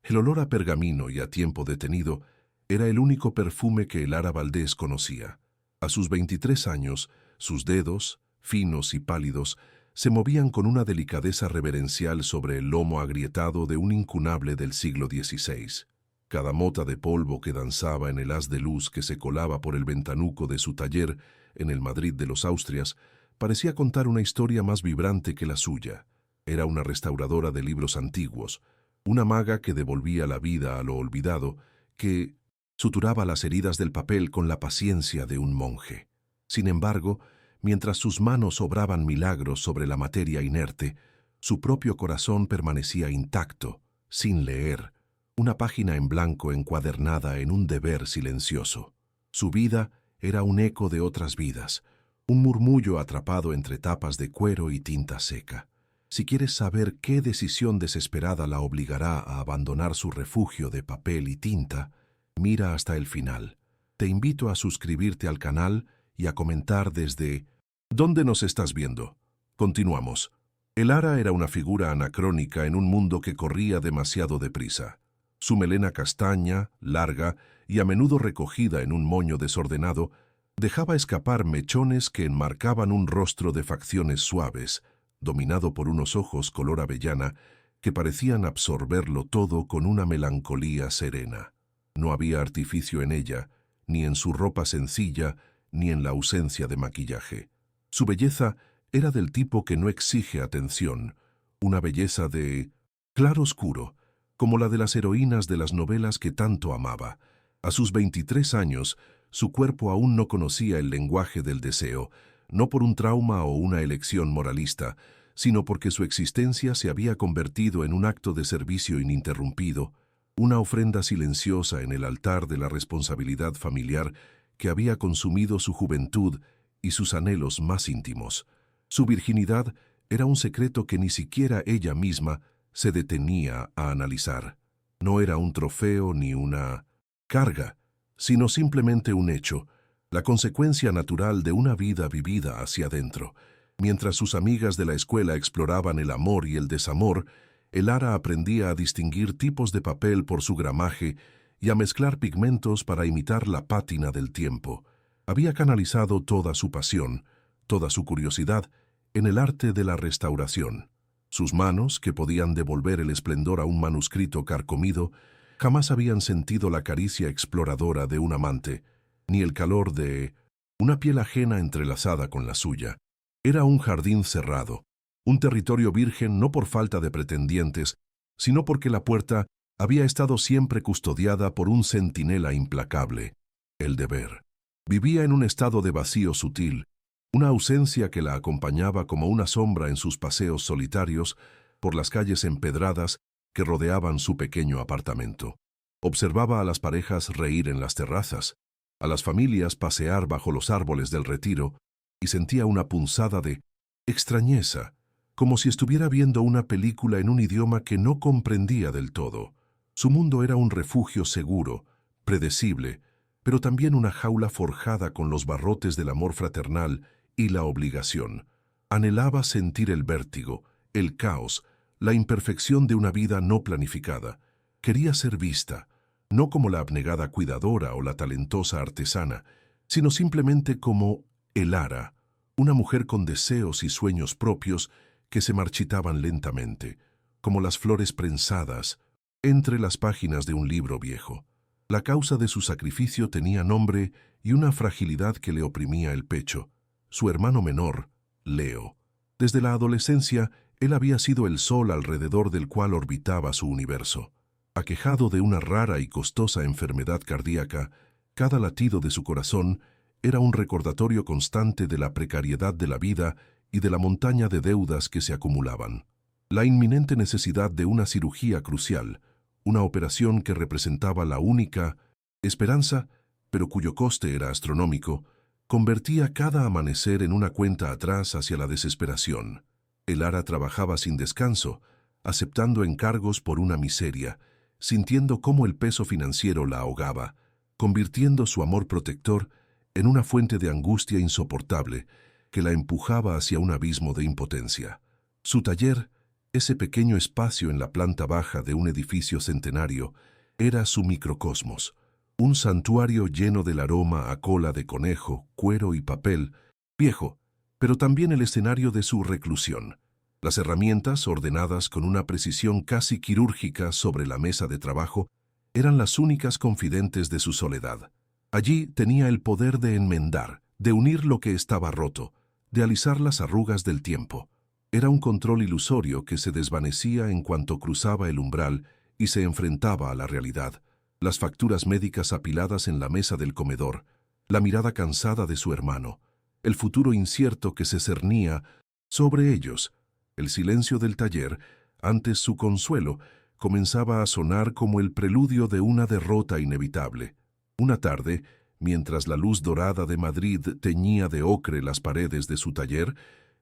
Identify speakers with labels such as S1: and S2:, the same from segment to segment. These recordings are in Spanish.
S1: El olor a pergamino y a tiempo detenido era el único perfume que Elara Valdés conocía. A sus 23 años, sus dedos, finos y pálidos, se movían con una delicadeza reverencial sobre el lomo agrietado de un incunable del siglo XVI. Cada mota de polvo que danzaba en el haz de luz que se colaba por el ventanuco de su taller en el Madrid de los Austrias parecía contar una historia más vibrante que la suya. Era una restauradora de libros antiguos, una maga que devolvía la vida a lo olvidado, que suturaba las heridas del papel con la paciencia de un monje. Sin embargo, mientras sus manos obraban milagros sobre la materia inerte, su propio corazón permanecía intacto, sin leer, una página en blanco encuadernada en un deber silencioso. Su vida era un eco de otras vidas, un murmullo atrapado entre tapas de cuero y tinta seca. Si quieres saber qué decisión desesperada la obligará a abandonar su refugio de papel y tinta, mira hasta el final. Te invito a suscribirte al canal y a comentar desde ¿dónde nos estás viendo? Continuamos. Elara era una figura anacrónica en un mundo que corría demasiado deprisa. Su melena castaña, larga y a menudo recogida en un moño desordenado, dejaba escapar mechones que enmarcaban un rostro de facciones suaves, dominado por unos ojos color avellana que parecían absorberlo todo con una melancolía serena. No había artificio en ella, ni en su ropa sencilla, ni en la ausencia de maquillaje. Su belleza era del tipo que no exige atención, una belleza de claroscuro, como la de las heroínas de las novelas que tanto amaba. A sus 23 años, su cuerpo aún no conocía el lenguaje del deseo, no por un trauma o una elección moralista, sino porque su existencia se había convertido en un acto de servicio ininterrumpido, una ofrenda silenciosa en el altar de la responsabilidad familiar que había consumido su juventud y sus anhelos más íntimos. Su virginidad era un secreto que ni siquiera ella misma se detenía a analizar. No era un trofeo ni una carga, sino simplemente un hecho, la consecuencia natural de una vida vivida hacia adentro. Mientras sus amigas de la escuela exploraban el amor y el desamor, Elara aprendía a distinguir tipos de papel por su gramaje y a mezclar pigmentos para imitar la pátina del tiempo. Había canalizado toda su pasión, toda su curiosidad, en el arte de la restauración. Sus manos, que podían devolver el esplendor a un manuscrito carcomido, jamás habían sentido la caricia exploradora de un amante, ni el calor de una piel ajena entrelazada con la suya. Era un jardín cerrado, un territorio virgen no por falta de pretendientes, sino porque la puerta había estado siempre custodiada por un centinela implacable, el deber. Vivía en un estado de vacío sutil, una ausencia que la acompañaba como una sombra en sus paseos solitarios por las calles empedradas que rodeaban su pequeño apartamento. Observaba a las parejas reír en las terrazas, a las familias pasear bajo los árboles del retiro, y sentía una punzada de extrañeza, como si estuviera viendo una película en un idioma que no comprendía del todo. Su mundo era un refugio seguro, predecible, pero también una jaula forjada con los barrotes del amor fraternal y la obligación. Anhelaba sentir el vértigo, el caos, la imperfección de una vida no planificada. Quería ser vista, no como la abnegada cuidadora o la talentosa artesana, sino simplemente como Elara, una mujer con deseos y sueños propios que se marchitaban lentamente, como las flores prensadas entre las páginas de un libro viejo. La causa de su sacrificio tenía nombre y una fragilidad que le oprimía el pecho. Su hermano menor, Leo. Desde la adolescencia, él había sido el sol alrededor del cual orbitaba su universo. Aquejado de una rara y costosa enfermedad cardíaca, cada latido de su corazón era un recordatorio constante de la precariedad de la vida y de la montaña de deudas que se acumulaban. La inminente necesidad de una cirugía crucial, una operación que representaba la única esperanza, pero cuyo coste era astronómico, convertía cada amanecer en una cuenta atrás hacia la desesperación. Elara trabajaba sin descanso, aceptando encargos por una miseria, sintiendo cómo el peso financiero la ahogaba, convirtiendo su amor protector en una fuente de angustia insoportable que la empujaba hacia un abismo de impotencia. Su taller Ese pequeño espacio en la planta baja de un edificio centenario era su microcosmos, un santuario lleno del aroma a cola de conejo, cuero y papel, viejo, pero también el escenario de su reclusión. Las herramientas, ordenadas con una precisión casi quirúrgica sobre la mesa de trabajo, eran las únicas confidentes de su soledad. Allí tenía el poder de enmendar, de unir lo que estaba roto, de alisar las arrugas del tiempo. Era un control ilusorio que se desvanecía en cuanto cruzaba el umbral y se enfrentaba a la realidad. Las facturas médicas apiladas en la mesa del comedor, la mirada cansada de su hermano, el futuro incierto que se cernía sobre ellos, el silencio del taller, antes su consuelo, comenzaba a sonar como el preludio de una derrota inevitable. Una tarde, mientras la luz dorada de Madrid teñía de ocre las paredes de su taller,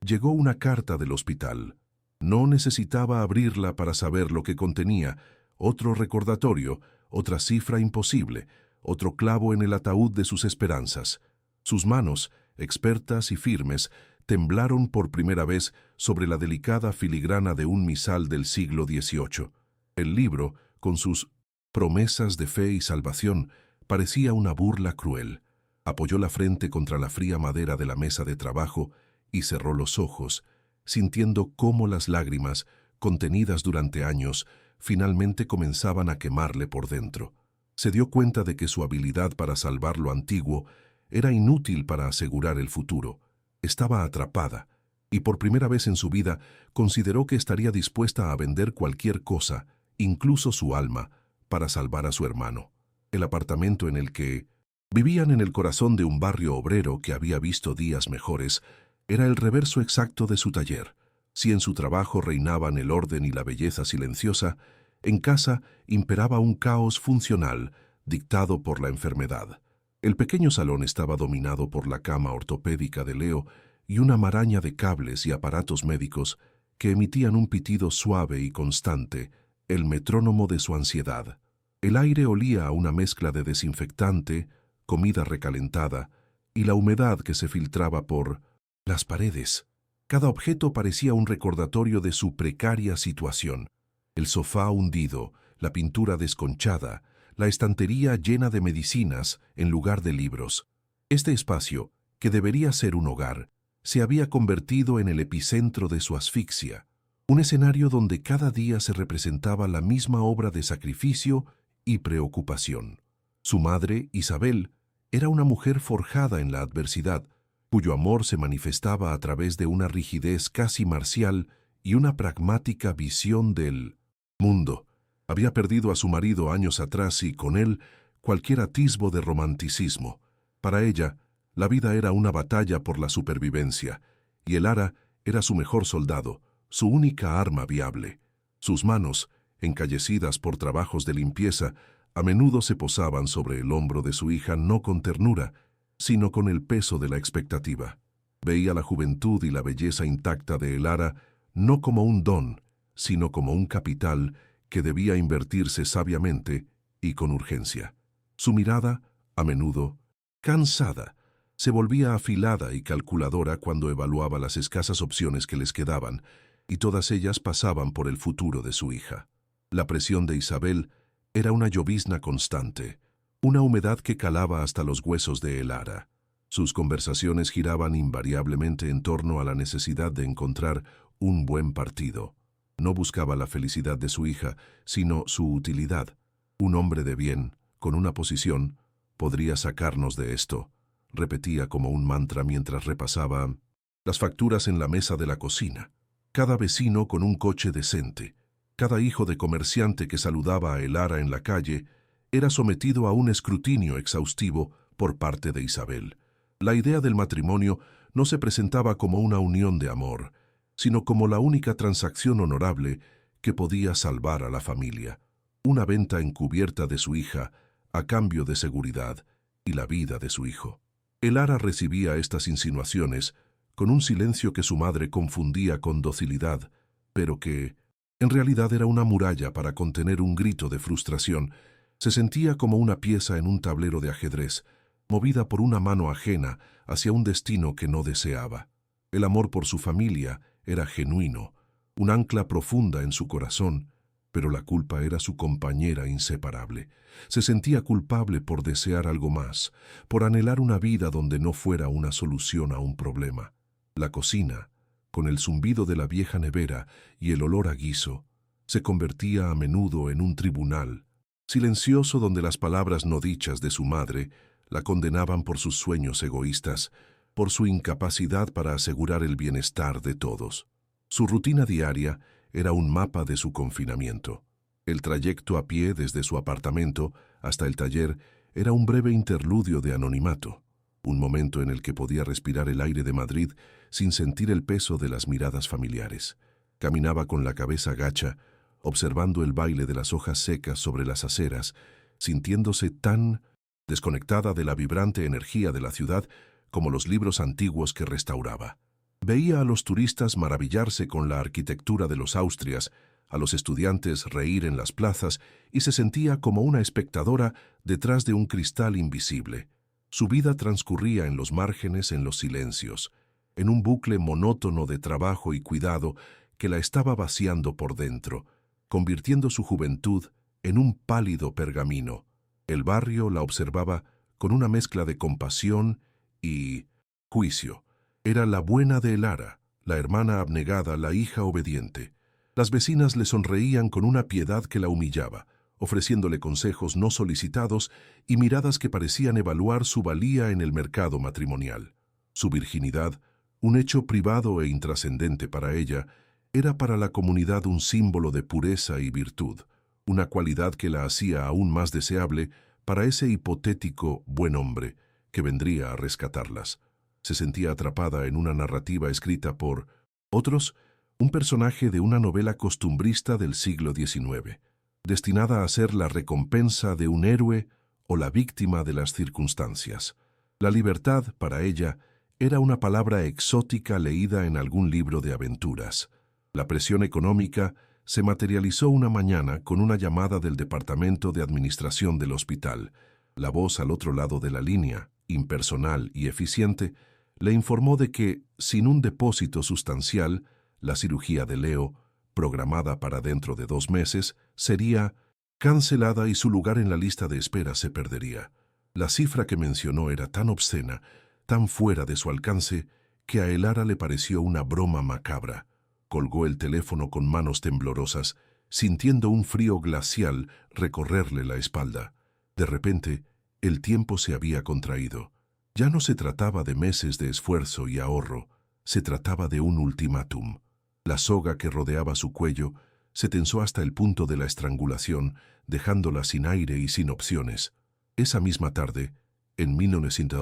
S1: llegó una carta del hospital. No necesitaba abrirla para saber lo que contenía, otro recordatorio, otra cifra imposible, otro clavo en el ataúd de sus esperanzas. Sus manos, expertas y firmes, temblaron por primera vez sobre la delicada filigrana de un misal del siglo XVIII. El libro, con sus promesas de fe y salvación, parecía una burla cruel. Apoyó la frente contra la fría madera de la mesa de trabajo y cerró los ojos, sintiendo cómo las lágrimas, contenidas durante años, finalmente comenzaban a quemarle por dentro. Se dio cuenta de que su habilidad para salvar lo antiguo era inútil para asegurar el futuro. Estaba atrapada, y por primera vez en su vida consideró que estaría dispuesta a vender cualquier cosa, incluso su alma, para salvar a su hermano. El apartamento en el que vivían en el corazón de un barrio obrero que había visto días mejores era el reverso exacto de su taller. Si en su trabajo reinaban el orden y la belleza silenciosa, en casa imperaba un caos funcional dictado por la enfermedad. El pequeño salón estaba dominado por la cama ortopédica de Leo y una maraña de cables y aparatos médicos que emitían un pitido suave y constante, el metrónomo de su ansiedad. El aire olía a una mezcla de desinfectante, comida recalentada y la humedad que se filtraba por las paredes. Cada objeto parecía un recordatorio de su precaria situación. El sofá hundido, la pintura desconchada, la estantería llena de medicinas en lugar de libros. Este espacio, que debería ser un hogar, se había convertido en el epicentro de su asfixia, un escenario donde cada día se representaba la misma obra de sacrificio y preocupación. Su madre, Isabel, era una mujer forjada en la adversidad, cuyo amor se manifestaba a través de una rigidez casi marcial y una pragmática visión del mundo. Había perdido a su marido años atrás y, con él, cualquier atisbo de romanticismo. Para ella, la vida era una batalla por la supervivencia, y el ara era su mejor soldado, su única arma viable. Sus manos, encallecidas por trabajos de limpieza, a menudo se posaban sobre el hombro de su hija no con ternura, sino con el peso de la expectativa. Veía la juventud y la belleza intacta de Elara no como un don, sino como un capital que debía invertirse sabiamente y con urgencia. Su mirada, a menudo, cansada, se volvía afilada y calculadora cuando evaluaba las escasas opciones que les quedaban, y todas ellas pasaban por el futuro de su hija. La presión de Isabel era una llovizna constante, una humedad que calaba hasta los huesos de Elara. Sus conversaciones giraban invariablemente en torno a la necesidad de encontrar un buen partido. No buscaba la felicidad de su hija, sino su utilidad. Un hombre de bien, con una posición, podría sacarnos de esto, repetía como un mantra mientras repasaba las facturas en la mesa de la cocina. Cada vecino con un coche decente, cada hijo de comerciante que saludaba a Elara en la calle, era sometido a un escrutinio exhaustivo por parte de Isabel. La idea del matrimonio no se presentaba como una unión de amor, sino como la única transacción honorable que podía salvar a la familia. Una venta encubierta de su hija a cambio de seguridad y la vida de su hijo. Elara recibía estas insinuaciones con un silencio que su madre confundía con docilidad, pero que, en realidad, era una muralla para contener un grito de frustración. Se sentía como una pieza en un tablero de ajedrez, movida por una mano ajena hacia un destino que no deseaba. El amor por su familia era genuino, un ancla profunda en su corazón, pero la culpa era su compañera inseparable. Se sentía culpable por desear algo más, por anhelar una vida donde no fuera una solución a un problema. La cocina, con el zumbido de la vieja nevera y el olor a guiso, se convertía a menudo en un tribunal, silencioso donde las palabras no dichas de su madre la condenaban por sus sueños egoístas, por su incapacidad para asegurar el bienestar de todos. Su rutina diaria era un mapa de su confinamiento. El trayecto a pie desde su apartamento hasta el taller era un breve interludio de anonimato, un momento en el que podía respirar el aire de Madrid sin sentir el peso de las miradas familiares. Caminaba con la cabeza gacha, observando el baile de las hojas secas sobre las aceras, sintiéndose tan desconectada de la vibrante energía de la ciudad como los libros antiguos que restauraba. Veía a los turistas maravillarse con la arquitectura de los Austrias, a los estudiantes reír en las plazas y se sentía como una espectadora detrás de un cristal invisible. Su vida transcurría en los márgenes, en los silencios, en un bucle monótono de trabajo y cuidado que la estaba vaciando por dentro, convirtiendo su juventud en un pálido pergamino. El barrio la observaba con una mezcla de compasión y juicio. Era la buena de Elara, la hermana abnegada, la hija obediente. Las vecinas le sonreían con una piedad que la humillaba, ofreciéndole consejos no solicitados y miradas que parecían evaluar su valía en el mercado matrimonial. Su virginidad, un hecho privado e intrascendente para ella, era para la comunidad un símbolo de pureza y virtud, una cualidad que la hacía aún más deseable para ese hipotético buen hombre que vendría a rescatarlas. Se sentía atrapada en una narrativa escrita por otros, un personaje de una novela costumbrista del siglo XIX, destinada a ser la recompensa de un héroe o la víctima de las circunstancias. La libertad, para ella, era una palabra exótica leída en algún libro de aventuras. La presión económica se materializó una mañana con una llamada del Departamento de Administración del hospital. La voz al otro lado de la línea, impersonal y eficiente, le informó de que, sin un depósito sustancial, la cirugía de Leo, programada para dentro de 2 meses, sería cancelada y su lugar en la lista de espera se perdería. La cifra que mencionó era tan obscena, tan fuera de su alcance, que a Elara le pareció una broma macabra. Colgó el teléfono con manos temblorosas, sintiendo un frío glacial recorrerle la espalda. De repente, el tiempo se había contraído. Ya no se trataba de meses de esfuerzo y ahorro, se trataba de un ultimátum. La soga que rodeaba su cuello se tensó hasta el punto de la estrangulación, dejándola sin aire y sin opciones. Esa misma tarde, en 1900,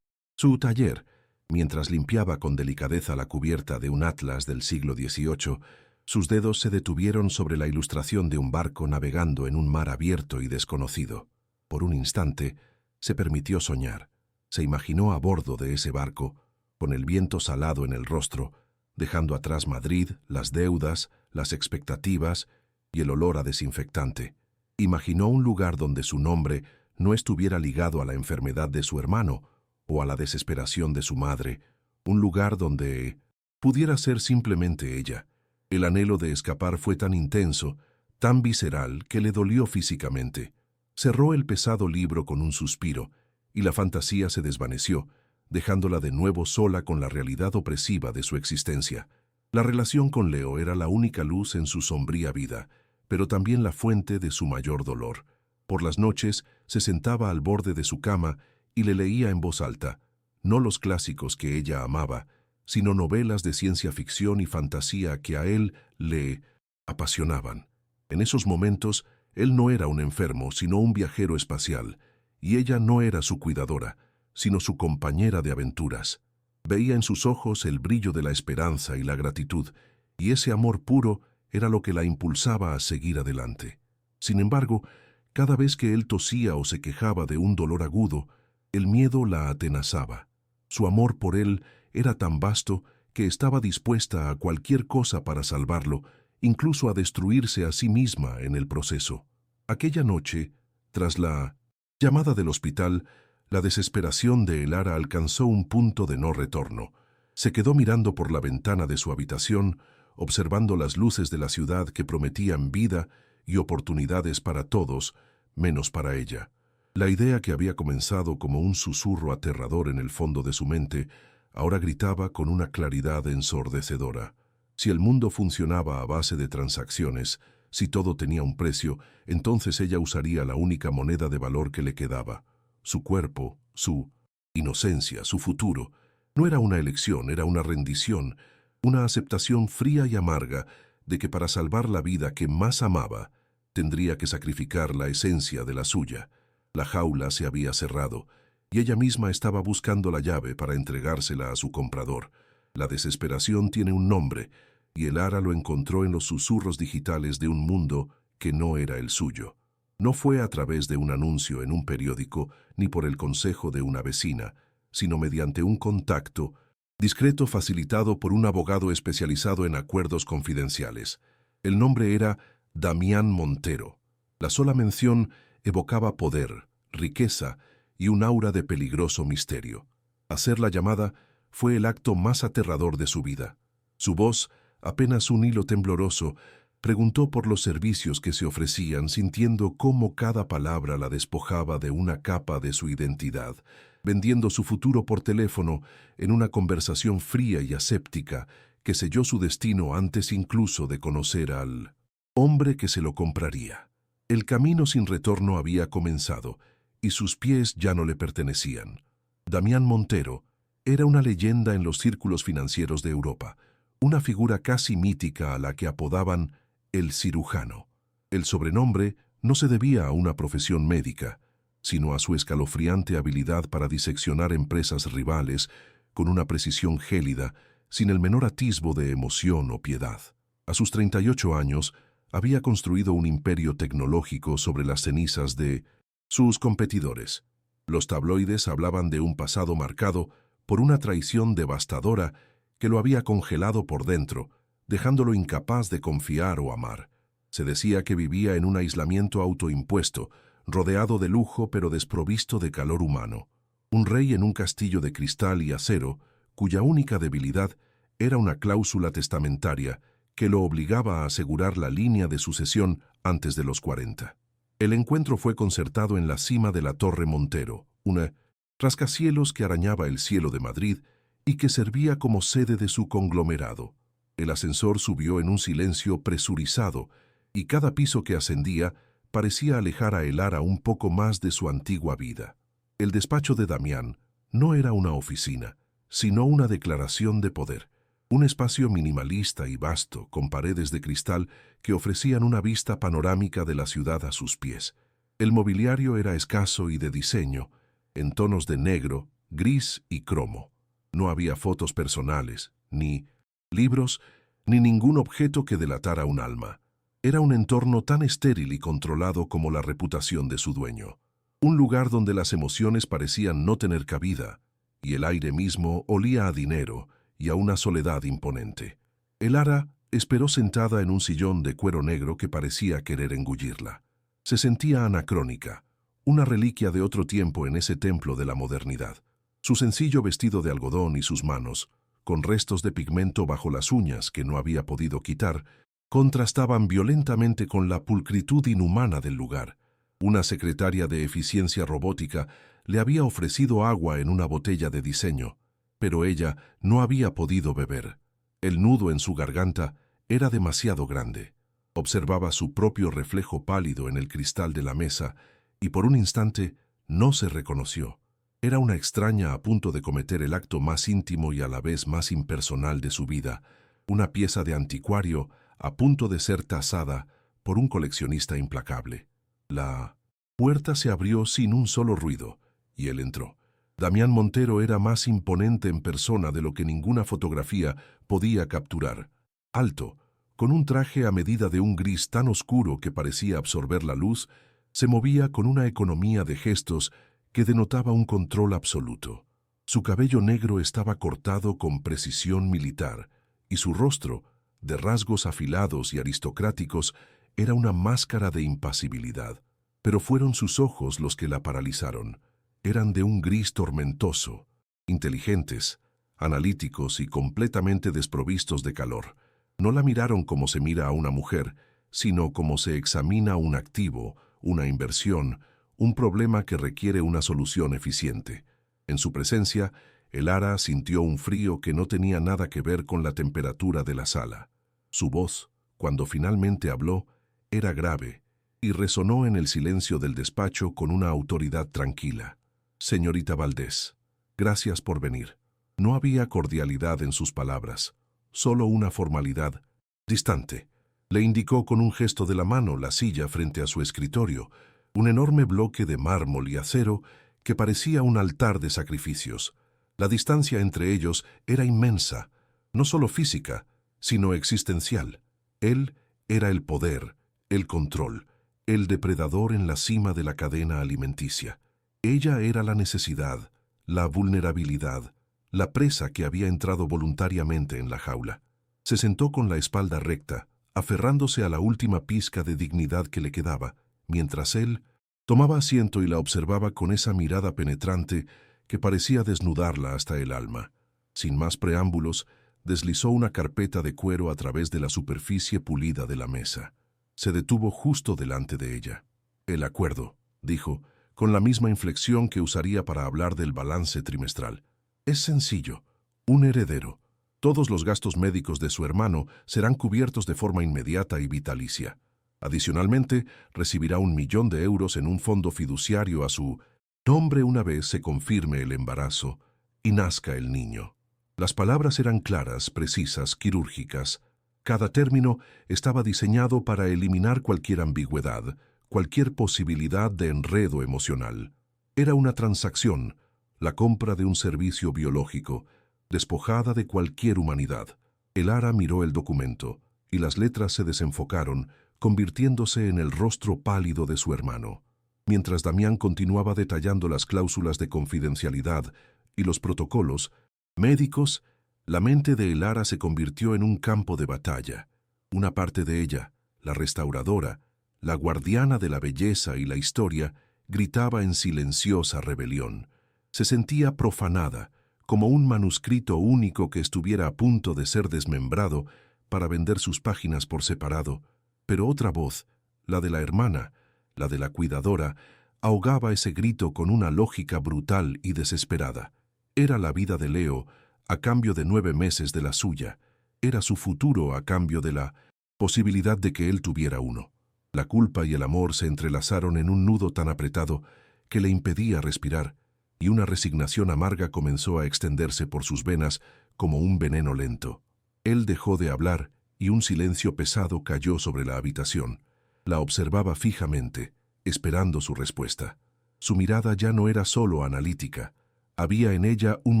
S1: su taller, mientras limpiaba con delicadeza la cubierta de un atlas del siglo XVIII, sus dedos se detuvieron sobre la ilustración de un barco navegando en un mar abierto y desconocido. Por un instante, se permitió soñar. Se imaginó a bordo de ese barco, con el viento salado en el rostro, dejando atrás Madrid, las deudas, las expectativas y el olor a desinfectante. Imaginó un lugar donde su nombre no estuviera ligado a la enfermedad de su hermano o a la desesperación de su madre, un lugar donde pudiera ser simplemente ella. El anhelo de escapar fue tan intenso, tan visceral, que le dolió físicamente. Cerró el pesado libro con un suspiro, y la fantasía se desvaneció, dejándola de nuevo sola con la realidad opresiva de su existencia. La relación con Leo era la única luz en su sombría vida, pero también la fuente de su mayor dolor. Por las noches se sentaba al borde de su cama y le leía en voz alta, no los clásicos que ella amaba, sino novelas de ciencia ficción y fantasía que a él le apasionaban. En esos momentos, él no era un enfermo, sino un viajero espacial, y ella no era su cuidadora, sino su compañera de aventuras. Veía en sus ojos el brillo de la esperanza y la gratitud, y ese amor puro era lo que la impulsaba a seguir adelante. Sin embargo, cada vez que él tosía o se quejaba de un dolor agudo, el miedo la atenazaba. Su amor por él era tan vasto que estaba dispuesta a cualquier cosa para salvarlo, incluso a destruirse a sí misma en el proceso. Aquella noche, tras la llamada del hospital, la desesperación de Elara alcanzó un punto de no retorno. Se quedó mirando por la ventana de su habitación, observando las luces de la ciudad que prometían vida y oportunidades para todos, menos para ella. La idea que había comenzado como un susurro aterrador en el fondo de su mente, ahora gritaba con una claridad ensordecedora. Si el mundo funcionaba a base de transacciones, si todo tenía un precio, entonces ella usaría la única moneda de valor que le quedaba: su cuerpo, su inocencia, su futuro. No era una elección, era una rendición, una aceptación fría y amarga de que para salvar la vida que más amaba, tendría que sacrificar la esencia de la suya. La jaula se había cerrado, y ella misma estaba buscando la llave para entregársela a su comprador. La desesperación tiene un nombre, y el Ara lo encontró en los susurros digitales de un mundo que no era el suyo. No fue a través de un anuncio en un periódico, ni por el consejo de una vecina, sino mediante un contacto discreto facilitado por un abogado especializado en acuerdos confidenciales. El nombre era Damián Montero. La sola mención evocaba poder, riqueza y un aura de peligroso misterio. Hacer la llamada fue el acto más aterrador de su vida. Su voz, apenas un hilo tembloroso, preguntó por los servicios que se ofrecían, sintiendo cómo cada palabra la despojaba de una capa de su identidad, vendiendo su futuro por teléfono en una conversación fría y aséptica que selló su destino antes incluso de conocer al hombre que se lo compraría. El camino sin retorno había comenzado, y sus pies ya no le pertenecían. Damián Montero era una leyenda en los círculos financieros de Europa, una figura casi mítica a la que apodaban el cirujano. El sobrenombre no se debía a una profesión médica, sino a su escalofriante habilidad para diseccionar empresas rivales con una precisión gélida, sin el menor atisbo de emoción o piedad. A sus 38 años, había construido un imperio tecnológico sobre las cenizas de sus competidores. Los tabloides hablaban de un pasado marcado por una traición devastadora que lo había congelado por dentro, dejándolo incapaz de confiar o amar. Se decía que vivía en un aislamiento autoimpuesto, rodeado de lujo pero desprovisto de calor humano. Un rey en un castillo de cristal y acero, cuya única debilidad era una cláusula testamentaria que lo obligaba a asegurar la línea de sucesión antes de los 40. El encuentro fue concertado en la cima de la Torre Montero, una rascacielos que arañaba el cielo de Madrid y que servía como sede de su conglomerado. El ascensor subió en un silencio presurizado, y cada piso que ascendía parecía alejar a el Ara un poco más de su antigua vida. El despacho de Damián no era una oficina, sino una declaración de poder. Un espacio minimalista y vasto, con paredes de cristal que ofrecían una vista panorámica de la ciudad a sus pies. El mobiliario era escaso y de diseño, en tonos de negro, gris y cromo. No había fotos personales, ni libros, ni ningún objeto que delatara un alma. Era un entorno tan estéril y controlado como la reputación de su dueño. Un lugar donde las emociones parecían no tener cabida, y el aire mismo olía a dinero y a una soledad imponente. El Ara esperó sentada en un sillón de cuero negro que parecía querer engullirla. Se sentía anacrónica, una reliquia de otro tiempo en ese templo de la modernidad. Su sencillo vestido de algodón y sus manos, con restos de pigmento bajo las uñas que no había podido quitar, contrastaban violentamente con la pulcritud inhumana del lugar. Una secretaria de eficiencia robótica le había ofrecido agua en una botella de diseño, pero ella no había podido beber. El nudo en su garganta era demasiado grande. Observaba su propio reflejo pálido en el cristal de la mesa y por un instante no se reconoció. Era una extraña a punto de cometer el acto más íntimo y a la vez más impersonal de su vida, una pieza de anticuario a punto de ser tasada por un coleccionista implacable. La puerta se abrió sin un solo ruido, y él entró. Damián Montero era más imponente en persona de lo que ninguna fotografía podía capturar. Alto, con un traje a medida de un gris tan oscuro que parecía absorber la luz, se movía con una economía de gestos que denotaba un control absoluto. Su cabello negro estaba cortado con precisión militar, y su rostro, de rasgos afilados y aristocráticos, era una máscara de impasibilidad. Pero fueron sus ojos los que la paralizaron. Eran de un gris tormentoso, inteligentes, analíticos y completamente desprovistos de calor. No la miraron como se mira a una mujer, sino como se examina un activo, una inversión, un problema que requiere una solución eficiente. En su presencia, el ara sintió un frío que no tenía nada que ver con la temperatura de la sala. Su voz, cuando finalmente habló, era grave y resonó en el silencio del despacho con una autoridad tranquila. Señorita Valdés, gracias por venir. No había cordialidad en sus palabras, solo una formalidad distante. Le indicó con un gesto de la mano la silla frente a su escritorio, un enorme bloque de mármol y acero que parecía un altar de sacrificios. La distancia entre ellos era inmensa, no solo física, sino existencial. Él era el poder, el control, el depredador en la cima de la cadena alimenticia. Ella era la necesidad, la vulnerabilidad, la presa que había entrado voluntariamente en la jaula. Se sentó con la espalda recta, aferrándose a la última pizca de dignidad que le quedaba, mientras él tomaba asiento y la observaba con esa mirada penetrante que parecía desnudarla hasta el alma. Sin más preámbulos, deslizó una carpeta de cuero a través de la superficie pulida de la mesa. Se detuvo justo delante de ella. «El acuerdo», dijo, con la misma inflexión que usaría para hablar del balance trimestral. «Es sencillo. Un heredero. Todos los gastos médicos de su hermano serán cubiertos de forma inmediata y vitalicia. Adicionalmente, recibirá 1.000.000 de euros en un fondo fiduciario a su nombre una vez se confirme el embarazo y nazca el niño». Las palabras eran claras, precisas, quirúrgicas. Cada término estaba diseñado para eliminar cualquier ambigüedad, cualquier posibilidad de enredo emocional. Era una transacción, la compra de un servicio biológico, despojada de cualquier humanidad. El ara miró el documento, y las letras se desenfocaron, convirtiéndose en el rostro pálido de su hermano. Mientras Damián continuaba detallando las cláusulas de confidencialidad y los protocolos médicos, la mente de el ara se convirtió en un campo de batalla. Una parte de ella, la restauradora, la guardiana de la belleza y la historia, gritaba en silenciosa rebelión. Se sentía profanada, como un manuscrito único que estuviera a punto de ser desmembrado para vender sus páginas por separado, pero otra voz, la de la hermana, la de la cuidadora, ahogaba ese grito con una lógica brutal y desesperada. Era la vida de Leo a cambio de 9 meses de la suya. Era su futuro a cambio de la posibilidad de que él tuviera uno. La culpa y el amor se entrelazaron en un nudo tan apretado que le impedía respirar, y una resignación amarga comenzó a extenderse por sus venas como un veneno lento. Él dejó de hablar y un silencio pesado cayó sobre la habitación. La observaba fijamente, esperando su respuesta. Su mirada ya no era solo analítica. Había en ella un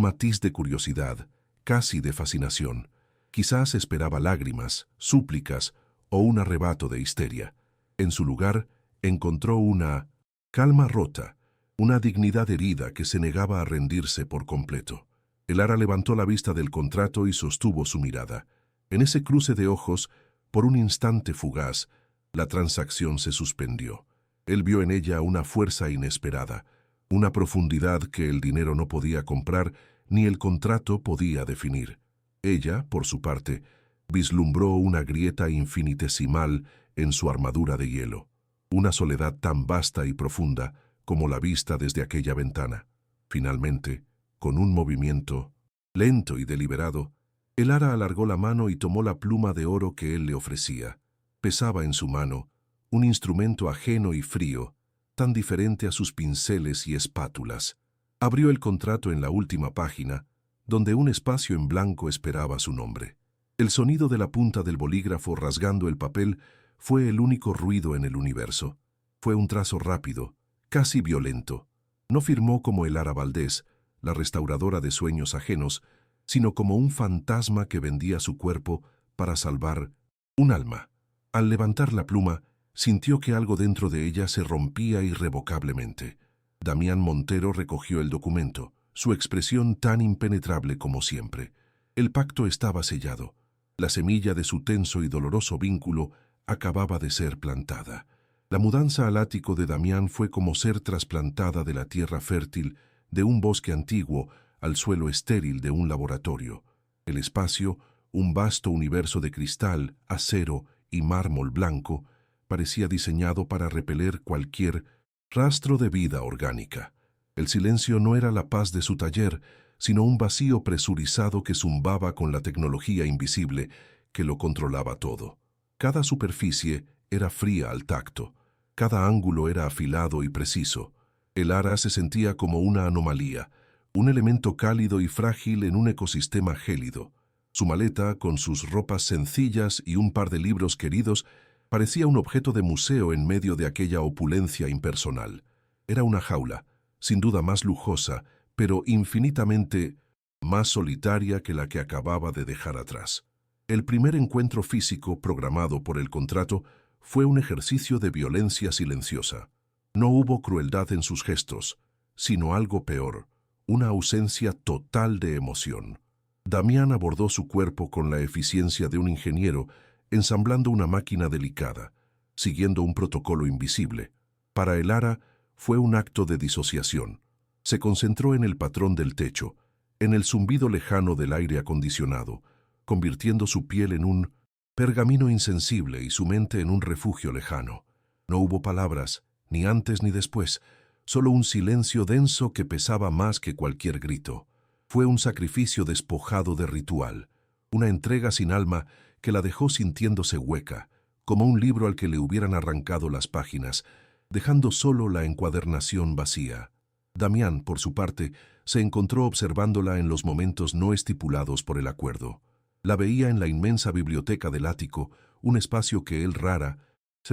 S1: matiz de curiosidad, casi de fascinación. Quizás esperaba lágrimas, súplicas o un arrebato de histeria. En su lugar, encontró una calma rota, una dignidad herida que se negaba a rendirse por completo. El ara levantó la vista del contrato y sostuvo su mirada. En ese cruce de ojos, por un instante fugaz, la transacción se suspendió. Él vio en ella una fuerza inesperada, una profundidad que el dinero no podía comprar ni el contrato podía definir. Ella, por su parte, vislumbró una grieta infinitesimal en su armadura de hielo, una soledad tan vasta y profunda como la vista desde aquella ventana. Finalmente, con un movimiento lento y deliberado, el ara alargó la mano y tomó la pluma de oro que él le ofrecía. Pesaba en su mano, un instrumento ajeno y frío, tan diferente a sus pinceles y espátulas. Abrió el contrato en la última página, donde un espacio en blanco esperaba su nombre. El sonido de la punta del bolígrafo rasgando el papel fue el único ruido en el universo. Fue un trazo rápido, casi violento. No firmó como el ara Valdés, la restauradora de sueños ajenos, sino como un fantasma que vendía su cuerpo para salvar un alma. Al levantar la pluma, sintió que algo dentro de ella se rompía irrevocablemente. Damián Montero recogió el documento, su expresión tan impenetrable como siempre. El pacto estaba sellado. La semilla de su tenso y doloroso vínculo acababa de ser plantada. La mudanza al ático de Damián fue como ser trasplantada de la tierra fértil de un bosque antiguo al suelo estéril de un laboratorio. El espacio, un vasto universo de cristal, acero y mármol blanco, parecía diseñado para repeler cualquier rastro de vida orgánica. El silencio no era la paz de su taller, sino un vacío presurizado que zumbaba con la tecnología invisible que lo controlaba todo. Cada superficie era fría al tacto, cada ángulo era afilado y preciso. El ara se sentía como una anomalía, un elemento cálido y frágil en un ecosistema gélido. Su maleta, con sus ropas sencillas y un par de libros queridos, parecía un objeto de museo en medio de aquella opulencia impersonal. Era una jaula, sin duda más lujosa, pero infinitamente más solitaria que la que acababa de dejar atrás. El primer encuentro físico programado por el contrato fue un ejercicio de violencia silenciosa. No hubo crueldad en sus gestos, sino algo peor, una ausencia total de emoción. Damián abordó su cuerpo con la eficiencia de un ingeniero, ensamblando una máquina delicada, siguiendo un protocolo invisible. Para el ara fue un acto de disociación. Se concentró en el patrón del techo, en el zumbido lejano del aire acondicionado, convirtiendo su piel en un pergamino insensible y su mente en un refugio lejano. No hubo palabras, ni antes ni después, solo un silencio denso que pesaba más que cualquier grito. Fue un sacrificio despojado de ritual, una entrega sin alma que la dejó sintiéndose hueca, como un libro al que le hubieran arrancado las páginas, dejando solo la encuadernación vacía. Damián, por su parte, se encontró observándola en los momentos no estipulados por el acuerdo. La veía en la inmensa biblioteca del ático, un espacio que él rara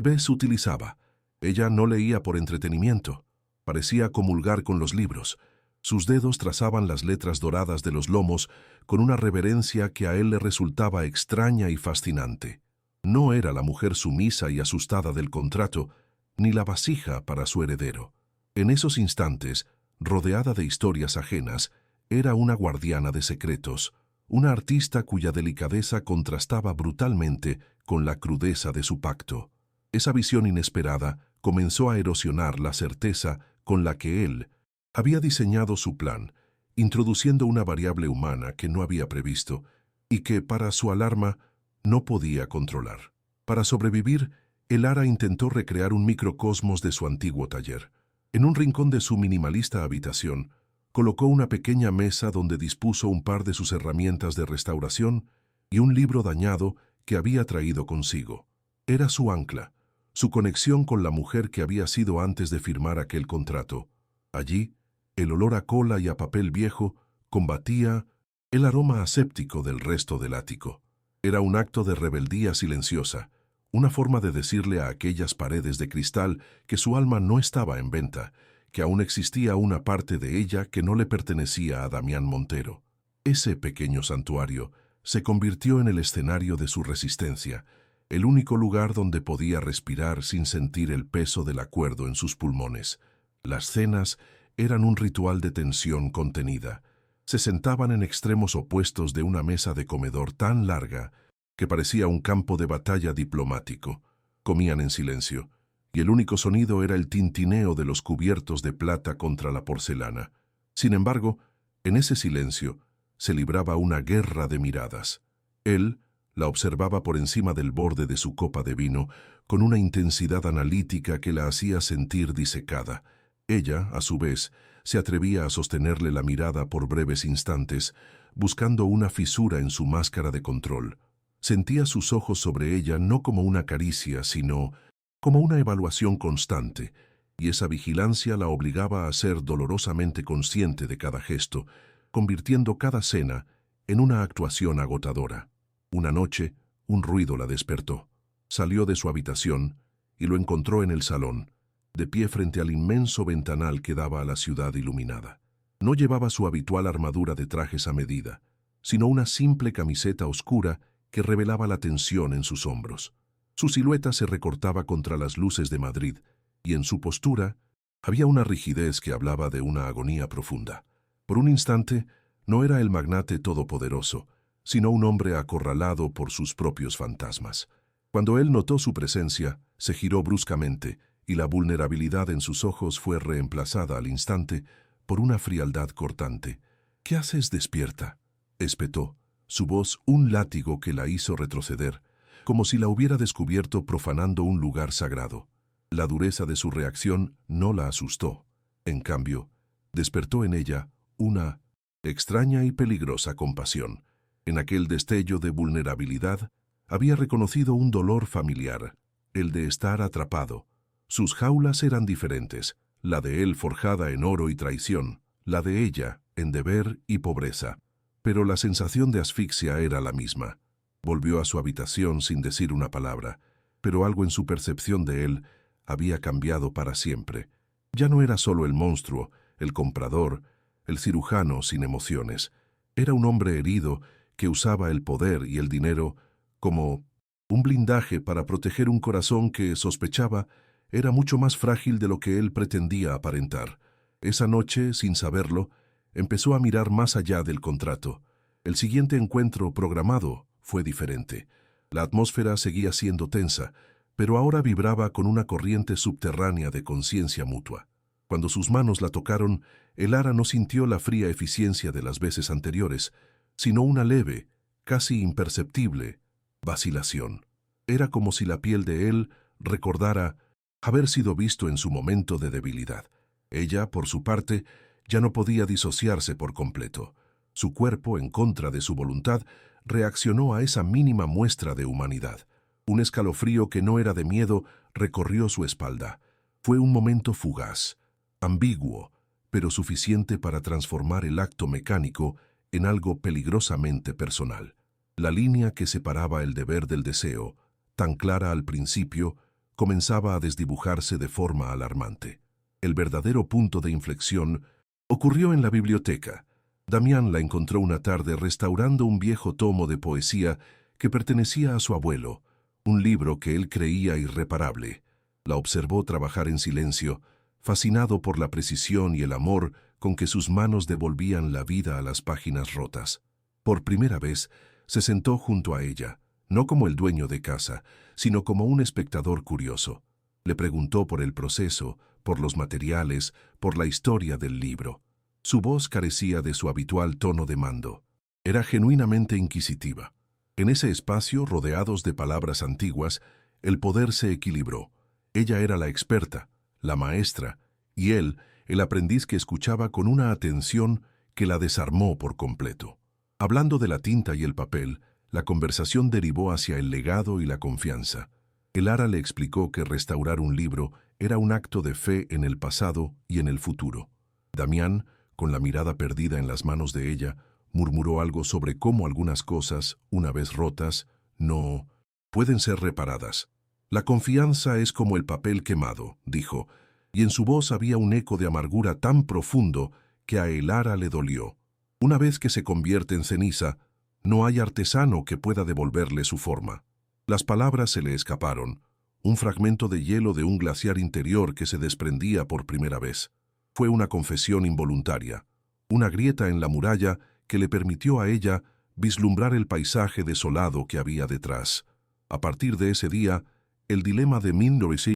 S1: vez utilizaba. Ella no leía por entretenimiento, parecía comulgar con los libros. Sus dedos trazaban las letras doradas de los lomos con una reverencia que a él le resultaba extraña y fascinante. No era la mujer sumisa y asustada del contrato, ni la vasija para su heredero. En esos instantes, rodeada de historias ajenas, era una guardiana de secretos, una artista cuya delicadeza contrastaba brutalmente con la crudeza de su pacto. Esa visión inesperada comenzó a erosionar la certeza con la que él había diseñado su plan, introduciendo una variable humana que no había previsto y que, para su alarma, no podía controlar. Para sobrevivir, el ara intentó recrear un microcosmos de su antiguo taller. En un rincón de su minimalista habitación, colocó una pequeña mesa donde dispuso un par de sus herramientas de restauración y un libro dañado que había traído consigo. Era su ancla, su conexión con la mujer que había sido antes de firmar aquel contrato. Allí, el olor a cola y a papel viejo combatía el aroma aséptico del resto del ático. Era un acto de rebeldía silenciosa, una forma de decirle a aquellas paredes de cristal que su alma no estaba en venta, que aún existía una parte de ella que no le pertenecía a Damián Montero. Ese pequeño santuario se convirtió en el escenario de su resistencia, el único lugar donde podía respirar sin sentir el peso del acuerdo en sus pulmones. Las cenas eran un ritual de tensión contenida. Se sentaban en extremos opuestos de una mesa de comedor tan larga que parecía un campo de batalla diplomático. Comían en silencio, y el único sonido era el tintineo de los cubiertos de plata contra la porcelana. Sin embargo, en ese silencio se libraba una guerra de miradas. Él la observaba por encima del borde de su copa de vino, con una intensidad analítica que la hacía sentir disecada. Ella, a su vez, se atrevía a sostenerle la mirada por breves instantes, buscando una fisura en su máscara de control. Sentía sus ojos sobre ella no como una caricia, sino como una evaluación constante, y esa vigilancia la obligaba a ser dolorosamente consciente de cada gesto, convirtiendo cada cena en una actuación agotadora. Una noche, un ruido la despertó. Salió de su habitación y lo encontró en el salón, de pie frente al inmenso ventanal que daba a la ciudad iluminada. No llevaba su habitual armadura de trajes a medida, sino una simple camiseta oscura que revelaba la tensión en sus hombros. Su silueta se recortaba contra las luces de Madrid, y en su postura había una rigidez que hablaba de una agonía profunda. Por un instante, no era el magnate todopoderoso, sino un hombre acorralado por sus propios fantasmas. Cuando él notó su presencia, se giró bruscamente, y la vulnerabilidad en sus ojos fue reemplazada al instante por una frialdad cortante. «¿Qué haces despierta?», espetó, su voz un látigo que la hizo retroceder, como si la hubiera descubierto profanando un lugar sagrado. La dureza de su reacción no la asustó. En cambio, despertó en ella una extraña y peligrosa compasión. En aquel destello de vulnerabilidad, había reconocido un dolor familiar, el de estar atrapado. Sus jaulas eran diferentes, la de él forjada en oro y traición, la de ella en deber y pobreza. Pero la sensación de asfixia era la misma. Volvió a su habitación sin decir una palabra, pero algo en su percepción de él había cambiado para siempre. Ya no era solo el monstruo, el comprador, el cirujano sin emociones. Era un hombre herido que usaba el poder y el dinero como un blindaje para proteger un corazón que, sospechaba, era mucho más frágil de lo que él pretendía aparentar. Esa noche, sin saberlo, empezó a mirar más allá del contrato. El siguiente encuentro programado fue diferente. La atmósfera seguía siendo tensa, pero ahora vibraba con una corriente subterránea de conciencia mutua. Cuando sus manos la tocaron, Elara no sintió la fría eficiencia de las veces anteriores, sino una leve, casi imperceptible, vacilación. Era como si la piel de él recordara haber sido visto en su momento de debilidad. Ella, por su parte, ya no podía disociarse por completo. Su cuerpo, en contra de su voluntad, reaccionó a esa mínima muestra de humanidad. Un escalofrío que no era de miedo recorrió su espalda. Fue un momento fugaz, ambiguo, pero suficiente para transformar el acto mecánico en algo peligrosamente personal. La línea que separaba el deber del deseo, tan clara al principio, comenzaba a desdibujarse de forma alarmante. El verdadero punto de inflexión ocurrió en la biblioteca. Damián la encontró una tarde restaurando un viejo tomo de poesía que pertenecía a su abuelo, un libro que él creía irreparable. La observó trabajar en silencio, fascinado por la precisión y el amor con que sus manos devolvían la vida a las páginas rotas. Por primera vez, se sentó junto a ella, no como el dueño de casa, sino como un espectador curioso. Le preguntó por el proceso, por los materiales, por la historia del libro. Su voz carecía de su habitual tono de mando. Era genuinamente inquisitiva. En ese espacio, rodeados de palabras antiguas, el poder se equilibró. Ella era la experta, la maestra, y él, el aprendiz que escuchaba con una atención que la desarmó por completo. Hablando de la tinta y el papel, la conversación derivó hacia el legado y la confianza. Elara le explicó que restaurar un libro era un acto de fe en el pasado y en el futuro. Damián, con la mirada perdida en las manos de ella, murmuró algo sobre cómo algunas cosas, una vez rotas, no pueden ser reparadas. La confianza es como el papel quemado, dijo, y en su voz había un eco de amargura tan profundo que a Elara le dolió. Una vez que se convierte en ceniza, no hay artesano que pueda devolverle su forma. Las palabras se le escaparon, un fragmento de hielo de un glaciar interior que se desprendía por primera vez. Fue una confesión involuntaria, una grieta en la muralla que le permitió a ella vislumbrar el paisaje desolado que había detrás. A partir de ese día, el dilema de Mindorisi,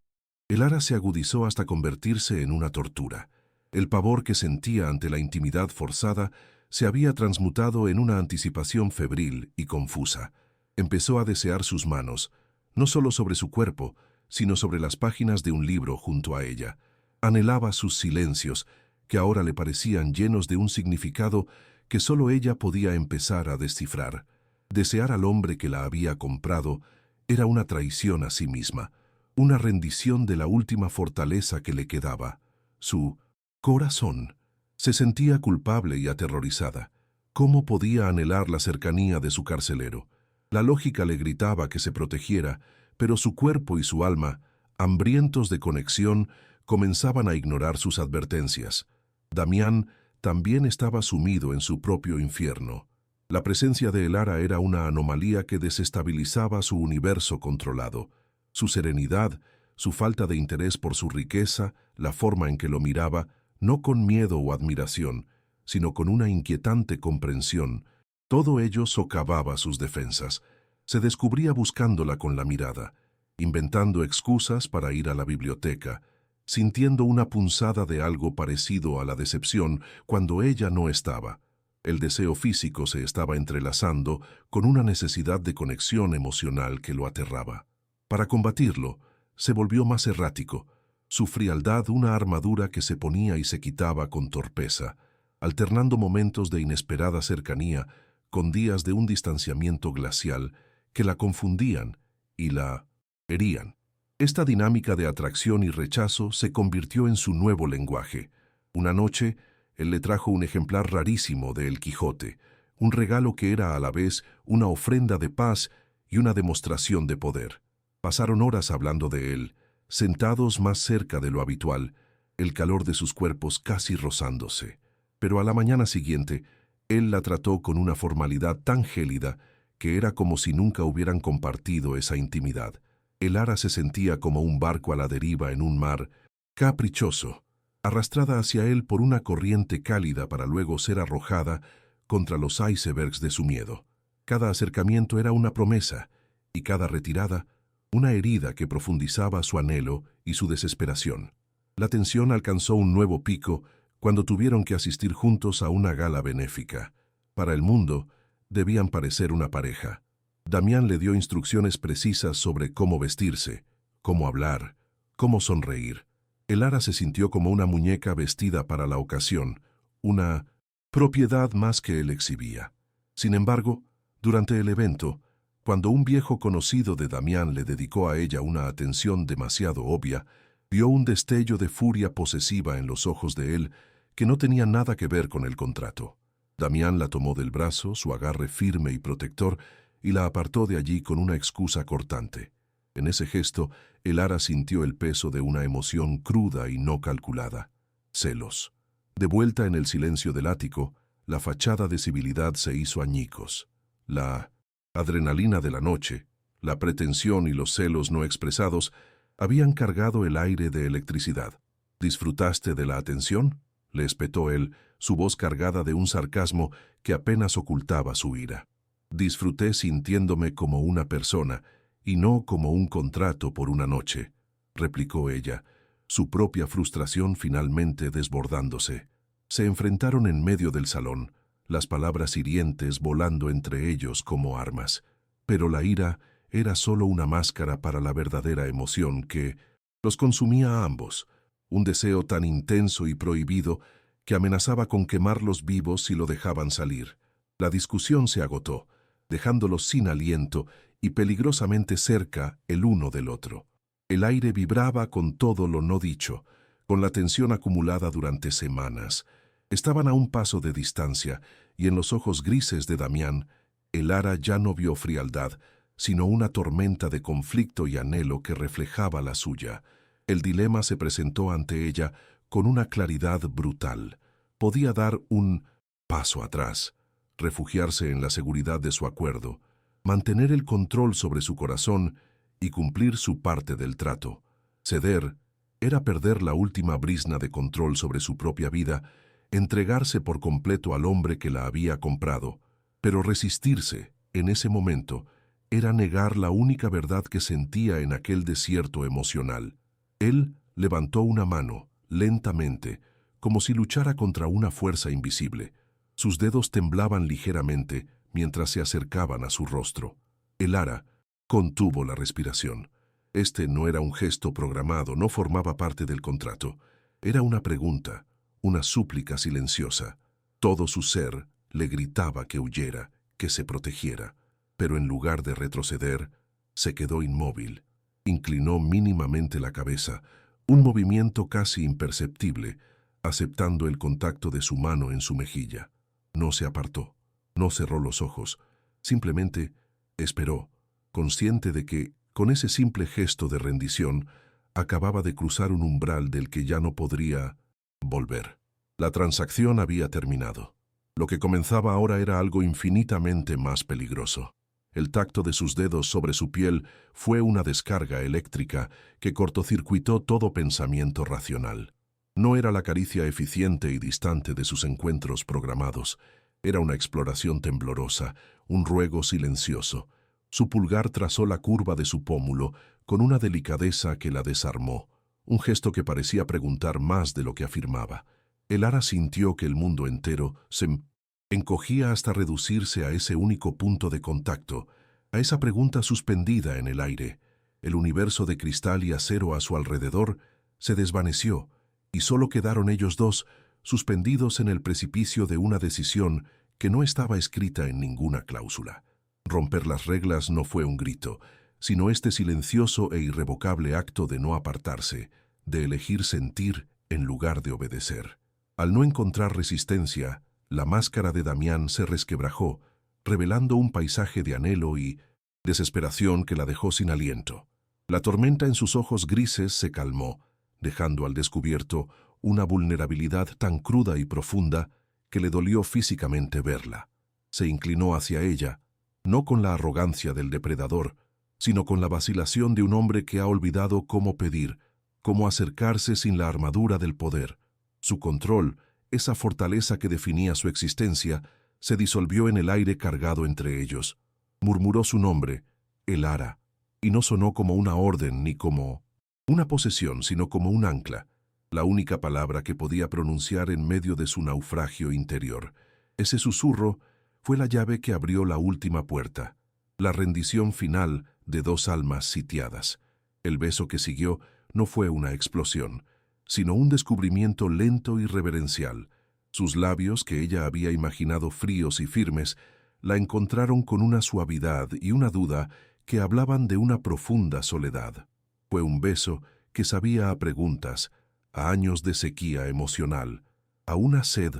S1: Elara se agudizó hasta convertirse en una tortura. El pavor que sentía ante la intimidad forzada se había transmutado en una anticipación febril y confusa. Empezó a desear sus manos, no solo sobre su cuerpo, sino sobre las páginas de un libro junto a ella. Anhelaba sus silencios, que ahora le parecían llenos de un significado que solo ella podía empezar a descifrar. Desear al hombre que la había comprado era una traición a sí misma, una rendición de la última fortaleza que le quedaba, su corazón. Se sentía culpable y aterrorizada. ¿Cómo podía anhelar la cercanía de su carcelero? La lógica le gritaba que se protegiera, pero su cuerpo y su alma, hambrientos de conexión, comenzaban a ignorar sus advertencias. Damián también estaba sumido en su propio infierno. La presencia de Elara era una anomalía que desestabilizaba su universo controlado. Su serenidad, su falta de interés por su riqueza, la forma en que lo miraba, no con miedo o admiración, sino con una inquietante comprensión. Todo ello socavaba sus defensas. Se descubría buscándola con la mirada, inventando excusas para ir a la biblioteca, sintiendo una punzada de algo parecido a la decepción cuando ella no estaba. El deseo físico se estaba entrelazando con una necesidad de conexión emocional que lo aterraba. Para combatirlo, se volvió más errático, su frialdad una armadura que se ponía y se quitaba con torpeza, alternando momentos de inesperada cercanía con días de un distanciamiento glacial que la confundían y la herían. Esta dinámica de atracción y rechazo se convirtió en su nuevo lenguaje. Una noche, él le trajo un ejemplar rarísimo de El Quijote, un regalo que era a la vez una ofrenda de paz y una demostración de poder. Pasaron horas hablando de él, sentados más cerca de lo habitual, el calor de sus cuerpos casi rozándose. Pero a la mañana siguiente, él la trató con una formalidad tan gélida que era como si nunca hubieran compartido esa intimidad. El ara se sentía como un barco a la deriva en un mar caprichoso, arrastrada hacia él por una corriente cálida para luego ser arrojada contra los icebergs de su miedo. Cada acercamiento era una promesa, y cada retirada una herida que profundizaba su anhelo y su desesperación. La tensión alcanzó un nuevo pico cuando tuvieron que asistir juntos a una gala benéfica. Para el mundo, debían parecer una pareja. Damián le dio instrucciones precisas sobre cómo vestirse, cómo hablar, cómo sonreír. El ara se sintió como una muñeca vestida para la ocasión, una propiedad más que él exhibía. Sin embargo, durante el evento, cuando un viejo conocido de Damián le dedicó a ella una atención demasiado obvia, vio un destello de furia posesiva en los ojos de él que no tenía nada que ver con el contrato. Damián la tomó del brazo, su agarre firme y protector, y la apartó de allí con una excusa cortante. En ese gesto, el ara sintió el peso de una emoción cruda y no calculada. Celos. De vuelta en el silencio del ático, la fachada de civilidad se hizo añicos. La adrenalina de la noche, la pretensión y los celos no expresados habían cargado el aire de electricidad. ¿Disfrutaste de la atención?, le espetó él, su voz cargada de un sarcasmo que apenas ocultaba su ira. Disfruté sintiéndome como una persona y no como un contrato por una noche, replicó ella, su propia frustración finalmente desbordándose. Se enfrentaron en medio del salón, las palabras hirientes volando entre ellos como armas. Pero la ira era solo una máscara para la verdadera emoción que los consumía a ambos, un deseo tan intenso y prohibido que amenazaba con quemarlos vivos si lo dejaban salir. La discusión se agotó, dejándolos sin aliento y peligrosamente cerca el uno del otro. El aire vibraba con todo lo no dicho, con la tensión acumulada durante semanas. Estaban a un paso de distancia, y en los ojos grises de Damián, el ara ya no vio frialdad, sino una tormenta de conflicto y anhelo que reflejaba la suya. El dilema se presentó ante ella con una claridad brutal. Podía dar un paso atrás, refugiarse en la seguridad de su acuerdo, mantener el control sobre su corazón y cumplir su parte del trato. Ceder era perder la última brizna de control sobre su propia vida, entregarse por completo al hombre que la había comprado, pero resistirse, en ese momento, era negar la única verdad que sentía en aquel desierto emocional. Él levantó una mano, lentamente, como si luchara contra una fuerza invisible. Sus dedos temblaban ligeramente mientras se acercaban a su rostro. El ara contuvo la respiración. Este no era un gesto programado, no formaba parte del contrato. Era una pregunta, una súplica silenciosa. Todo su ser le gritaba que huyera, que se protegiera. Pero en lugar de retroceder, se quedó inmóvil. Inclinó mínimamente la cabeza, un movimiento casi imperceptible, aceptando el contacto de su mano en su mejilla. No se apartó, no cerró los ojos, simplemente esperó, consciente de que, con ese simple gesto de rendición, acababa de cruzar un umbral del que ya no podría volver. La transacción había terminado. Lo que comenzaba ahora era algo infinitamente más peligroso. El tacto de sus dedos sobre su piel fue una descarga eléctrica que cortocircuitó todo pensamiento racional. No era la caricia eficiente y distante de sus encuentros programados. Era una exploración temblorosa, un ruego silencioso. Su pulgar trazó la curva de su pómulo con una delicadeza que la desarmó, un gesto que parecía preguntar más de lo que afirmaba. El ara sintió que el mundo entero se Encogía hasta reducirse a ese único punto de contacto, a esa pregunta suspendida en el aire. El universo de cristal y acero a su alrededor se desvaneció, y solo quedaron ellos dos, suspendidos en el precipicio de una decisión que no estaba escrita en ninguna cláusula. Romper las reglas no fue un grito, sino este silencioso e irrevocable acto de no apartarse, de elegir sentir en lugar de obedecer. Al no encontrar resistencia, la máscara de Damián se resquebrajó, revelando un paisaje de anhelo y desesperación que la dejó sin aliento. La tormenta en sus ojos grises se calmó, dejando al descubierto una vulnerabilidad tan cruda y profunda que le dolió físicamente verla. Se inclinó hacia ella, no con la arrogancia del depredador, sino con la vacilación de un hombre que ha olvidado cómo pedir, cómo acercarse sin la armadura del poder. Su control, esa fortaleza que definía su existencia, se disolvió en el aire cargado entre ellos. Murmuró su nombre, Elara, y no sonó como una orden ni como una posesión, sino como un ancla, la única palabra que podía pronunciar en medio de su naufragio interior. Ese susurro fue la llave que abrió la última puerta, la rendición final de dos almas sitiadas. El beso que siguió no fue una explosión, sino un descubrimiento lento y reverencial. Sus labios, que ella había imaginado fríos y firmes, la encontraron con una suavidad y una duda que hablaban de una profunda soledad. Fue un beso que sabía a preguntas, a años de sequía emocional, a una sed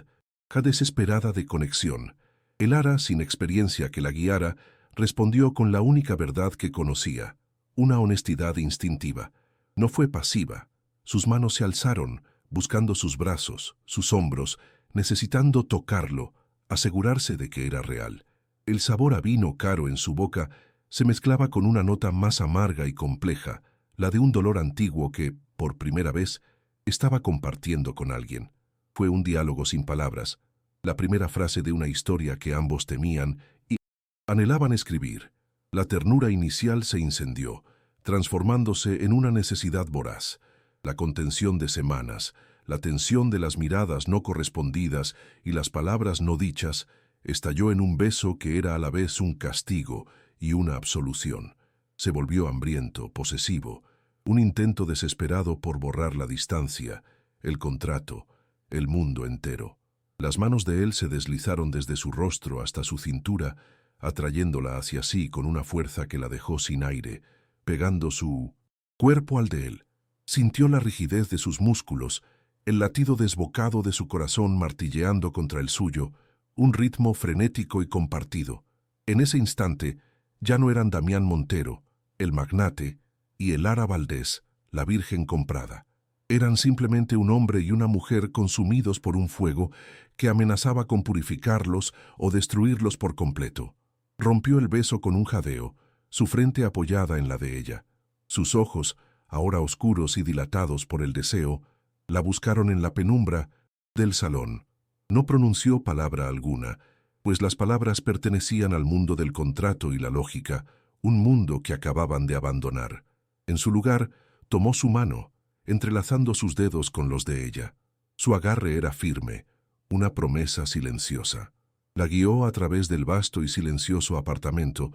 S1: desesperada de conexión. Elara, sin experiencia que la guiara, respondió con la única verdad que conocía, una honestidad instintiva. No fue pasiva. Sus manos se alzaron, buscando sus brazos, sus hombros, necesitando tocarlo, asegurarse de que era real. El sabor a vino caro en su boca se mezclaba con una nota más amarga y compleja, la de un dolor antiguo que, por primera vez, estaba compartiendo con alguien. Fue un diálogo sin palabras, la primera frase de una historia que ambos temían y anhelaban escribir. La ternura inicial se incendió, transformándose en una necesidad voraz. La contención de semanas, la tensión de las miradas no correspondidas y las palabras no dichas, estalló en un beso que era a la vez un castigo y una absolución. Se volvió hambriento, posesivo, un intento desesperado por borrar la distancia, el contrato, el mundo entero. Las manos de él se deslizaron desde su rostro hasta su cintura, atrayéndola hacia sí con una fuerza que la dejó sin aire, pegando su cuerpo al de él. Sintió la rigidez de sus músculos, el latido desbocado de su corazón martilleando contra el suyo, un ritmo frenético y compartido. En ese instante, ya no eran Damián Montero, el magnate, y Elara Valdés, la virgen comprada. Eran simplemente un hombre y una mujer consumidos por un fuego que amenazaba con purificarlos o destruirlos por completo. Rompió el beso con un jadeo, su frente apoyada en la de ella. Sus ojos, ahora oscuros y dilatados por el deseo, la buscaron en la penumbra del salón. No pronunció palabra alguna, pues las palabras pertenecían al mundo del contrato y la lógica, un mundo que acababan de abandonar. En su lugar, tomó su mano, entrelazando sus dedos con los de ella. Su agarre era firme, una promesa silenciosa. La guió a través del vasto y silencioso apartamento,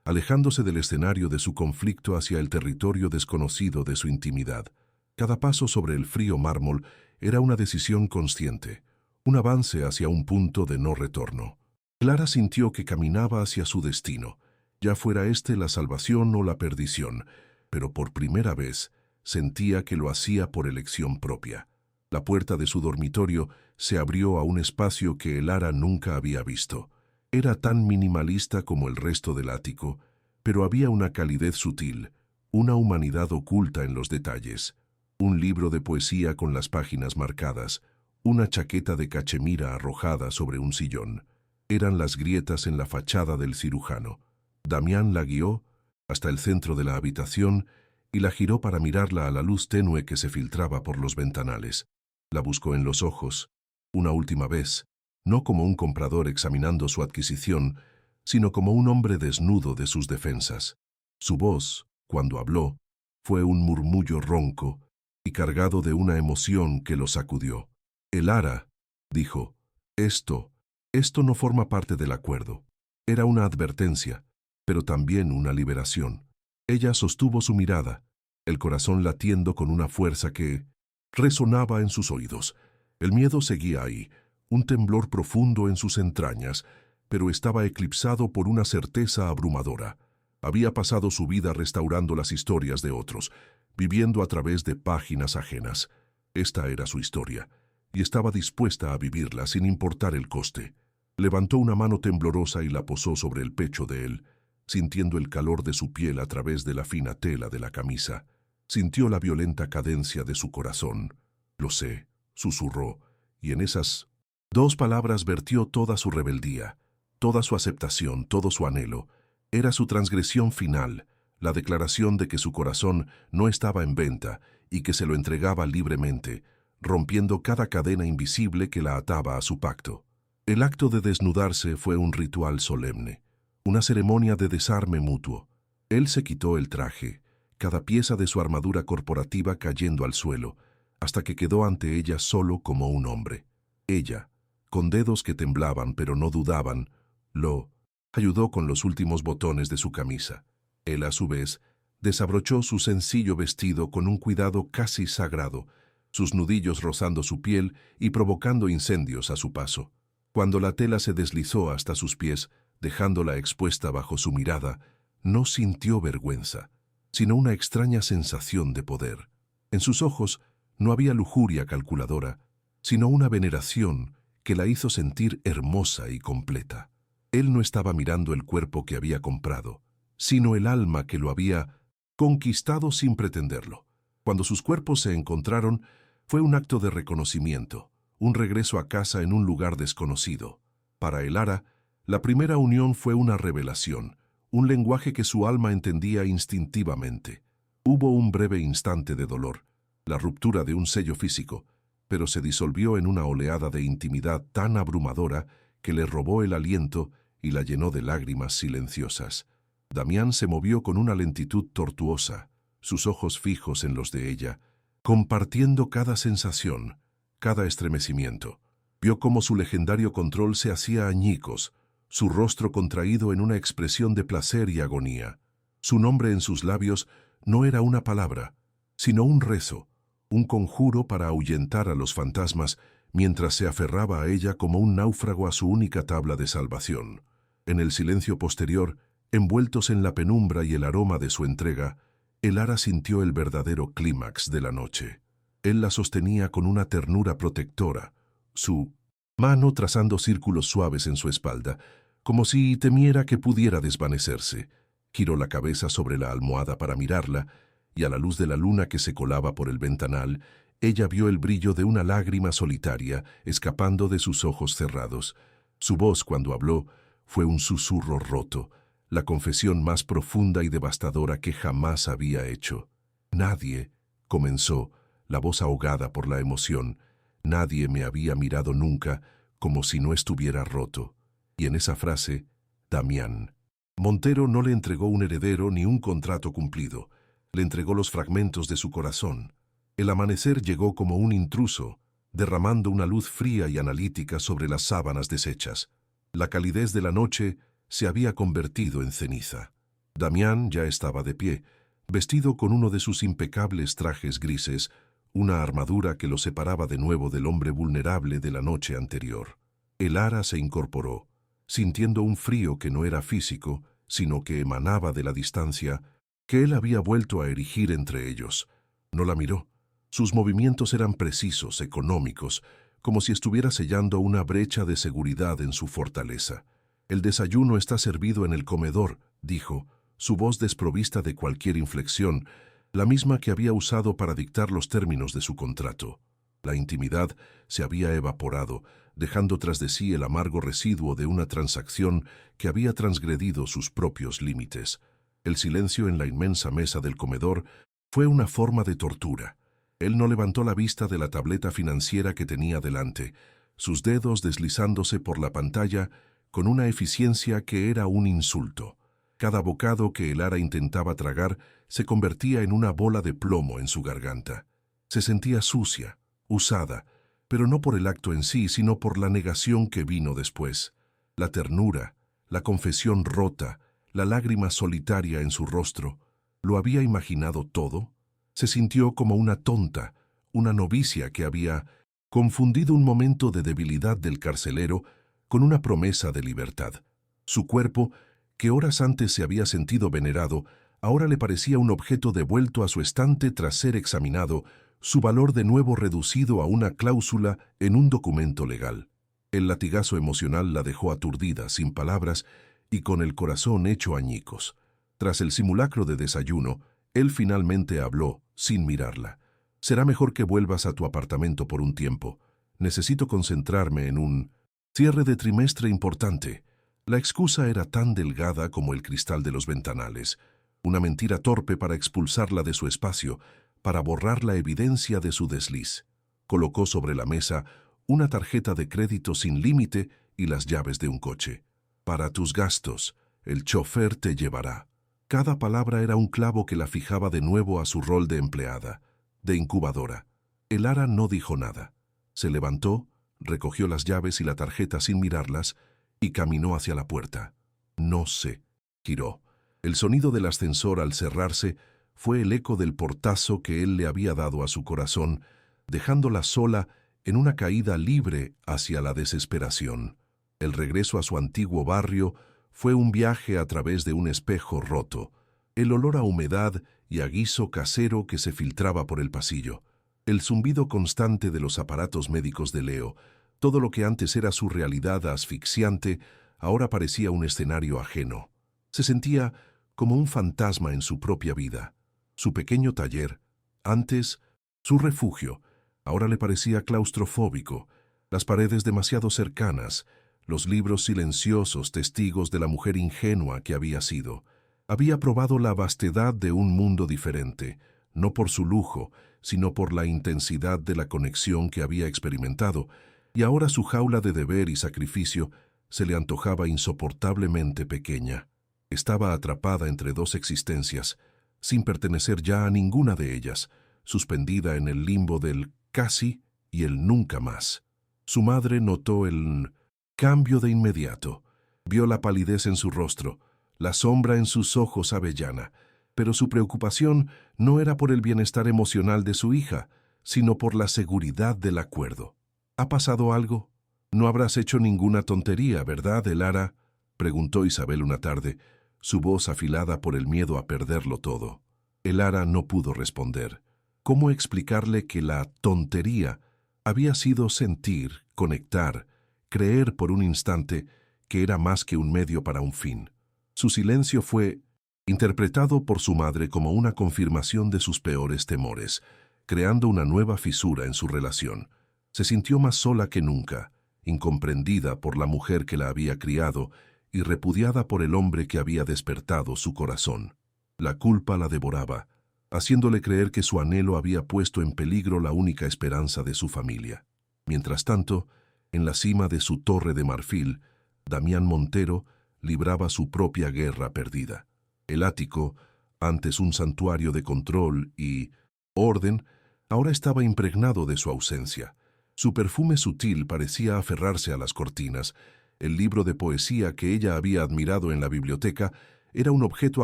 S1: alejándose del escenario de su conflicto hacia el territorio desconocido de su intimidad. Cada paso sobre el frío mármol era una decisión consciente, un avance hacia un punto de no retorno. Clara sintió que caminaba hacia su destino, ya fuera este la salvación o la perdición, pero por primera vez sentía que lo hacía por elección propia. La puerta de su dormitorio se abrió a un espacio que Elara nunca había visto. Era tan minimalista como el resto del ático, pero había una calidez sutil, una humanidad oculta en los detalles. Un libro de poesía con las páginas marcadas, una chaqueta de cachemira arrojada sobre un sillón. Eran las grietas en la fachada del cirujano. Damián la guió hasta el centro de la habitación y la giró para mirarla a la luz tenue que se filtraba por los ventanales. La buscó en los ojos, una última vez, no como un comprador examinando su adquisición, sino como un hombre desnudo de sus defensas. Su voz, cuando habló, fue un murmullo ronco y cargado de una emoción que lo sacudió. «Elara», dijo, «esto Esto no forma parte del acuerdo. Era una advertencia, pero también una liberación. Ella sostuvo su mirada, el corazón latiendo con una fuerza que resonaba en sus oídos. El miedo seguía ahí, un temblor profundo en sus entrañas, pero estaba eclipsado por una certeza abrumadora. Había pasado su vida restaurando las historias de otros, viviendo a través de páginas ajenas. Esta era su historia, y estaba dispuesta a vivirla sin importar el coste. Levantó una mano temblorosa y la posó sobre el pecho de él, sintiendo el calor de su piel a través de la fina tela de la camisa. Sintió la violenta cadencia de su corazón. «Lo sé», susurró, y en esas 2 palabras vertió toda su rebeldía, toda su aceptación, todo su anhelo. Era su transgresión final, la declaración de que su corazón no estaba en venta y que se lo entregaba libremente, rompiendo cada cadena invisible que la ataba a su pacto. El acto de desnudarse fue un ritual solemne, una ceremonia de desarme mutuo. Él se quitó el traje, cada pieza de su armadura corporativa cayendo al suelo, hasta que quedó ante ella solo como un hombre. Ella, con dedos que temblaban pero no dudaban, lo ayudó con los últimos botones de su camisa. Él, a su vez, desabrochó su sencillo vestido con un cuidado casi sagrado, sus nudillos rozando su piel y provocando incendios a su paso. Cuando la tela se deslizó hasta sus pies, dejándola expuesta bajo su mirada, no sintió vergüenza, sino una extraña sensación de poder. En sus ojos no había lujuria calculadora, sino una veneración que la hizo sentir hermosa y completa. Él no estaba mirando el cuerpo que había comprado, sino el alma que lo había conquistado sin pretenderlo. Cuando sus cuerpos se encontraron, fue un acto de reconocimiento, un regreso a casa en un lugar desconocido. Para Elara, la primera unión fue una revelación, un lenguaje que su alma entendía instintivamente. Hubo un breve instante de dolor, la ruptura de un sello físico, pero se disolvió en una oleada de intimidad tan abrumadora que le robó el aliento y la llenó de lágrimas silenciosas. Damián se movió con una lentitud tortuosa, sus ojos fijos en los de ella, compartiendo cada sensación, cada estremecimiento. Vio cómo su legendario control se hacía añicos, su rostro contraído en una expresión de placer y agonía. Su nombre en sus labios no era una palabra, sino un rezo, un conjuro para ahuyentar a los fantasmas mientras se aferraba a ella como un náufrago a su única tabla de salvación. En el silencio posterior, envueltos en la penumbra y el aroma de su entrega, Elara sintió el verdadero clímax de la noche. Él la sostenía con una ternura protectora, su mano trazando círculos suaves en su espalda, como si temiera que pudiera desvanecerse. Giró la cabeza sobre la almohada para mirarla, y a la luz de la luna que se colaba por el ventanal, ella vio el brillo de una lágrima solitaria escapando de sus ojos cerrados. Su voz, cuando habló, fue un susurro roto, la confesión más profunda y devastadora que jamás había hecho. «Nadie», comenzó, la voz ahogada por la emoción, «nadie me había mirado nunca como si no estuviera roto». Y en esa frase, Damián. Montero no le entregó un heredero ni un contrato cumplido, le entregó los fragmentos de su corazón. El amanecer llegó como un intruso, derramando una luz fría y analítica sobre las sábanas deshechas. La calidez de la noche se había convertido en ceniza. Damián ya estaba de pie, vestido con uno de sus impecables trajes grises, una armadura que lo separaba de nuevo del hombre vulnerable de la noche anterior. Elara se incorporó, sintiendo un frío que no era físico, sino que emanaba de la distancia que él había vuelto a erigir entre ellos. No la miró. Sus movimientos eran precisos, económicos, como si estuviera sellando una brecha de seguridad en su fortaleza. «El desayuno está servido en el comedor», dijo, su voz desprovista de cualquier inflexión, la misma que había usado para dictar los términos de su contrato. La intimidad se había evaporado, dejando tras de sí el amargo residuo de una transacción que había transgredido sus propios límites. El silencio en la inmensa mesa del comedor fue una forma de tortura. Él no levantó la vista de la tableta financiera que tenía delante, sus dedos deslizándose por la pantalla con una eficiencia que era un insulto. Cada bocado que Elara intentaba tragar se convertía en una bola de plomo en su garganta. Se sentía sucia, usada, pero no por el acto en sí, sino por la negación que vino después. La ternura, la confesión rota, la lágrima solitaria en su rostro. ¿Lo había imaginado todo? Se sintió como una tonta, una novicia que había confundido un momento de debilidad del carcelero con una promesa de libertad. Su cuerpo, que horas antes se había sentido venerado, ahora le parecía un objeto devuelto a su estante tras ser examinado, su valor de nuevo reducido a una cláusula en un documento legal. El latigazo emocional la dejó aturdida, sin palabras y con el corazón hecho añicos. Tras el simulacro de desayuno, él finalmente habló, sin mirarla. «Será mejor que vuelvas a tu apartamento por un tiempo. Necesito concentrarme en un cierre de trimestre importante». La excusa era tan delgada como el cristal de los ventanales, una mentira torpe para expulsarla de su espacio, para borrar la evidencia de su desliz. Colocó sobre la mesa una tarjeta de crédito sin límite y las llaves de un coche. «Para tus gastos, el chofer te llevará». Cada palabra era un clavo que la fijaba de nuevo a su rol de empleada, de incubadora. Elara no dijo nada. Se levantó, recogió las llaves y la tarjeta sin mirarlas y caminó hacia la puerta. «No sé», giró. El sonido del ascensor al cerrarse fue el eco del portazo que él le había dado a su corazón, dejándola sola en una caída libre hacia la desesperación. El regreso a su antiguo barrio fue un viaje a través de un espejo roto, el olor a humedad y a guiso casero que se filtraba por el pasillo, el zumbido constante de los aparatos médicos de Leo. Todo lo que antes era su realidad asfixiante, ahora parecía un escenario ajeno. Se sentía como un fantasma en su propia vida. Su pequeño taller, antes su refugio, ahora le parecía claustrofóbico, las paredes demasiado cercanas, los libros silenciosos testigos de la mujer ingenua que había sido. Había probado la vastedad de un mundo diferente, no por su lujo, sino por la intensidad de la conexión que había experimentado, y ahora su jaula de deber y sacrificio se le antojaba insoportablemente pequeña. Estaba atrapada entre dos existencias, sin pertenecer ya a ninguna de ellas, suspendida en el limbo del casi y el nunca más. Su madre notó el cambio de inmediato. Vio la palidez en su rostro, la sombra en sus ojos avellana, pero su preocupación no era por el bienestar emocional de su hija, sino por la seguridad del acuerdo. «¿Ha pasado algo? No habrás hecho ninguna tontería, ¿verdad, Elara?», preguntó Isabel una tarde, su voz afilada por el miedo a perderlo todo. Elara no pudo responder. ¿Cómo explicarle que la tontería había sido sentir, conectar, creer por un instante que era más que un medio para un fin? Su silencio fue interpretado por su madre como una confirmación de sus peores temores, creando una nueva fisura en su relación. Se sintió más sola que nunca, incomprendida por la mujer que la había criado y repudiada por el hombre que había despertado su corazón. La culpa la devoraba, haciéndole creer que su anhelo había puesto en peligro la única esperanza de su familia. Mientras tanto, en la cima de su torre de marfil, Damián Montero libraba su propia guerra perdida. El ático, antes un santuario de control y orden, ahora estaba impregnado de su ausencia. Su perfume sutil parecía aferrarse a las cortinas. El libro de poesía que ella había admirado en la biblioteca era un objeto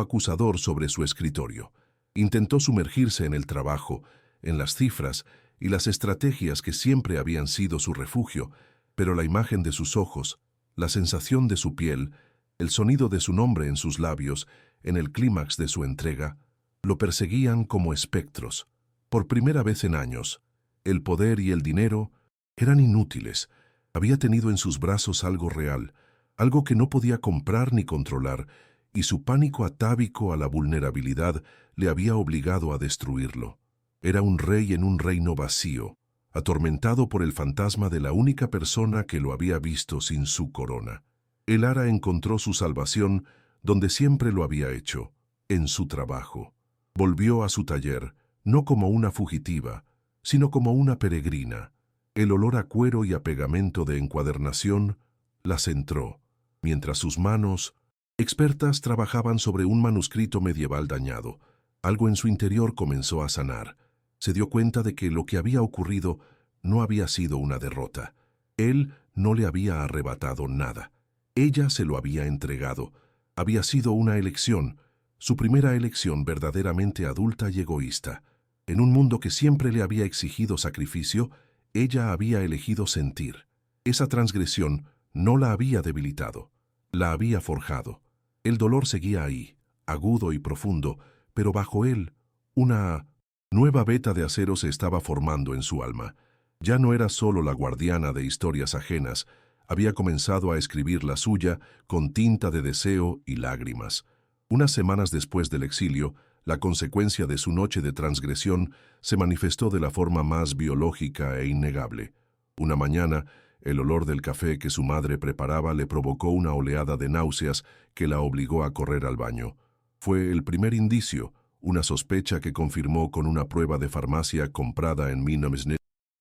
S1: acusador sobre su escritorio. Intentó sumergirse en el trabajo, en las cifras y las estrategias que siempre habían sido su refugio, pero la imagen de sus ojos, la sensación de su piel, el sonido de su nombre en sus labios, en el clímax de su entrega, lo perseguían como espectros. Por primera vez en años, el poder y el dinero eran inútiles. Había tenido en sus brazos algo real, algo que no podía comprar ni controlar, y su pánico atávico a la vulnerabilidad le había obligado a destruirlo. Era un rey en un reino vacío, atormentado por el fantasma de la única persona que lo había visto sin su corona. Elara encontró su salvación donde siempre lo había hecho, en su trabajo. Volvió a su taller, no como una fugitiva, sino como una peregrina. El olor a cuero y a pegamento de encuadernación la centró, mientras sus manos, expertas, trabajaban sobre un manuscrito medieval dañado. Algo en su interior comenzó a sanar. Se dio cuenta de que lo que había ocurrido no había sido una derrota. Él no le había arrebatado nada. Ella se lo había entregado. Había sido una elección, su primera elección verdaderamente adulta y egoísta. En un mundo que siempre le había exigido sacrificio, ella había elegido sentir. Esa transgresión no la había debilitado, la había forjado. El dolor seguía ahí, agudo y profundo, pero bajo él, una nueva veta de acero se estaba formando en su alma. Ya no era solo la guardiana de historias ajenas, había comenzado a escribir la suya con tinta de deseo y lágrimas. Unas semanas después del exilio, la consecuencia de su noche de transgresión se manifestó de la forma más biológica e innegable. Una mañana, el olor del café que su madre preparaba le provocó una oleada de náuseas que la obligó a correr al baño. Fue el primer indicio, una sospecha que confirmó con una prueba de farmacia comprada en 1900.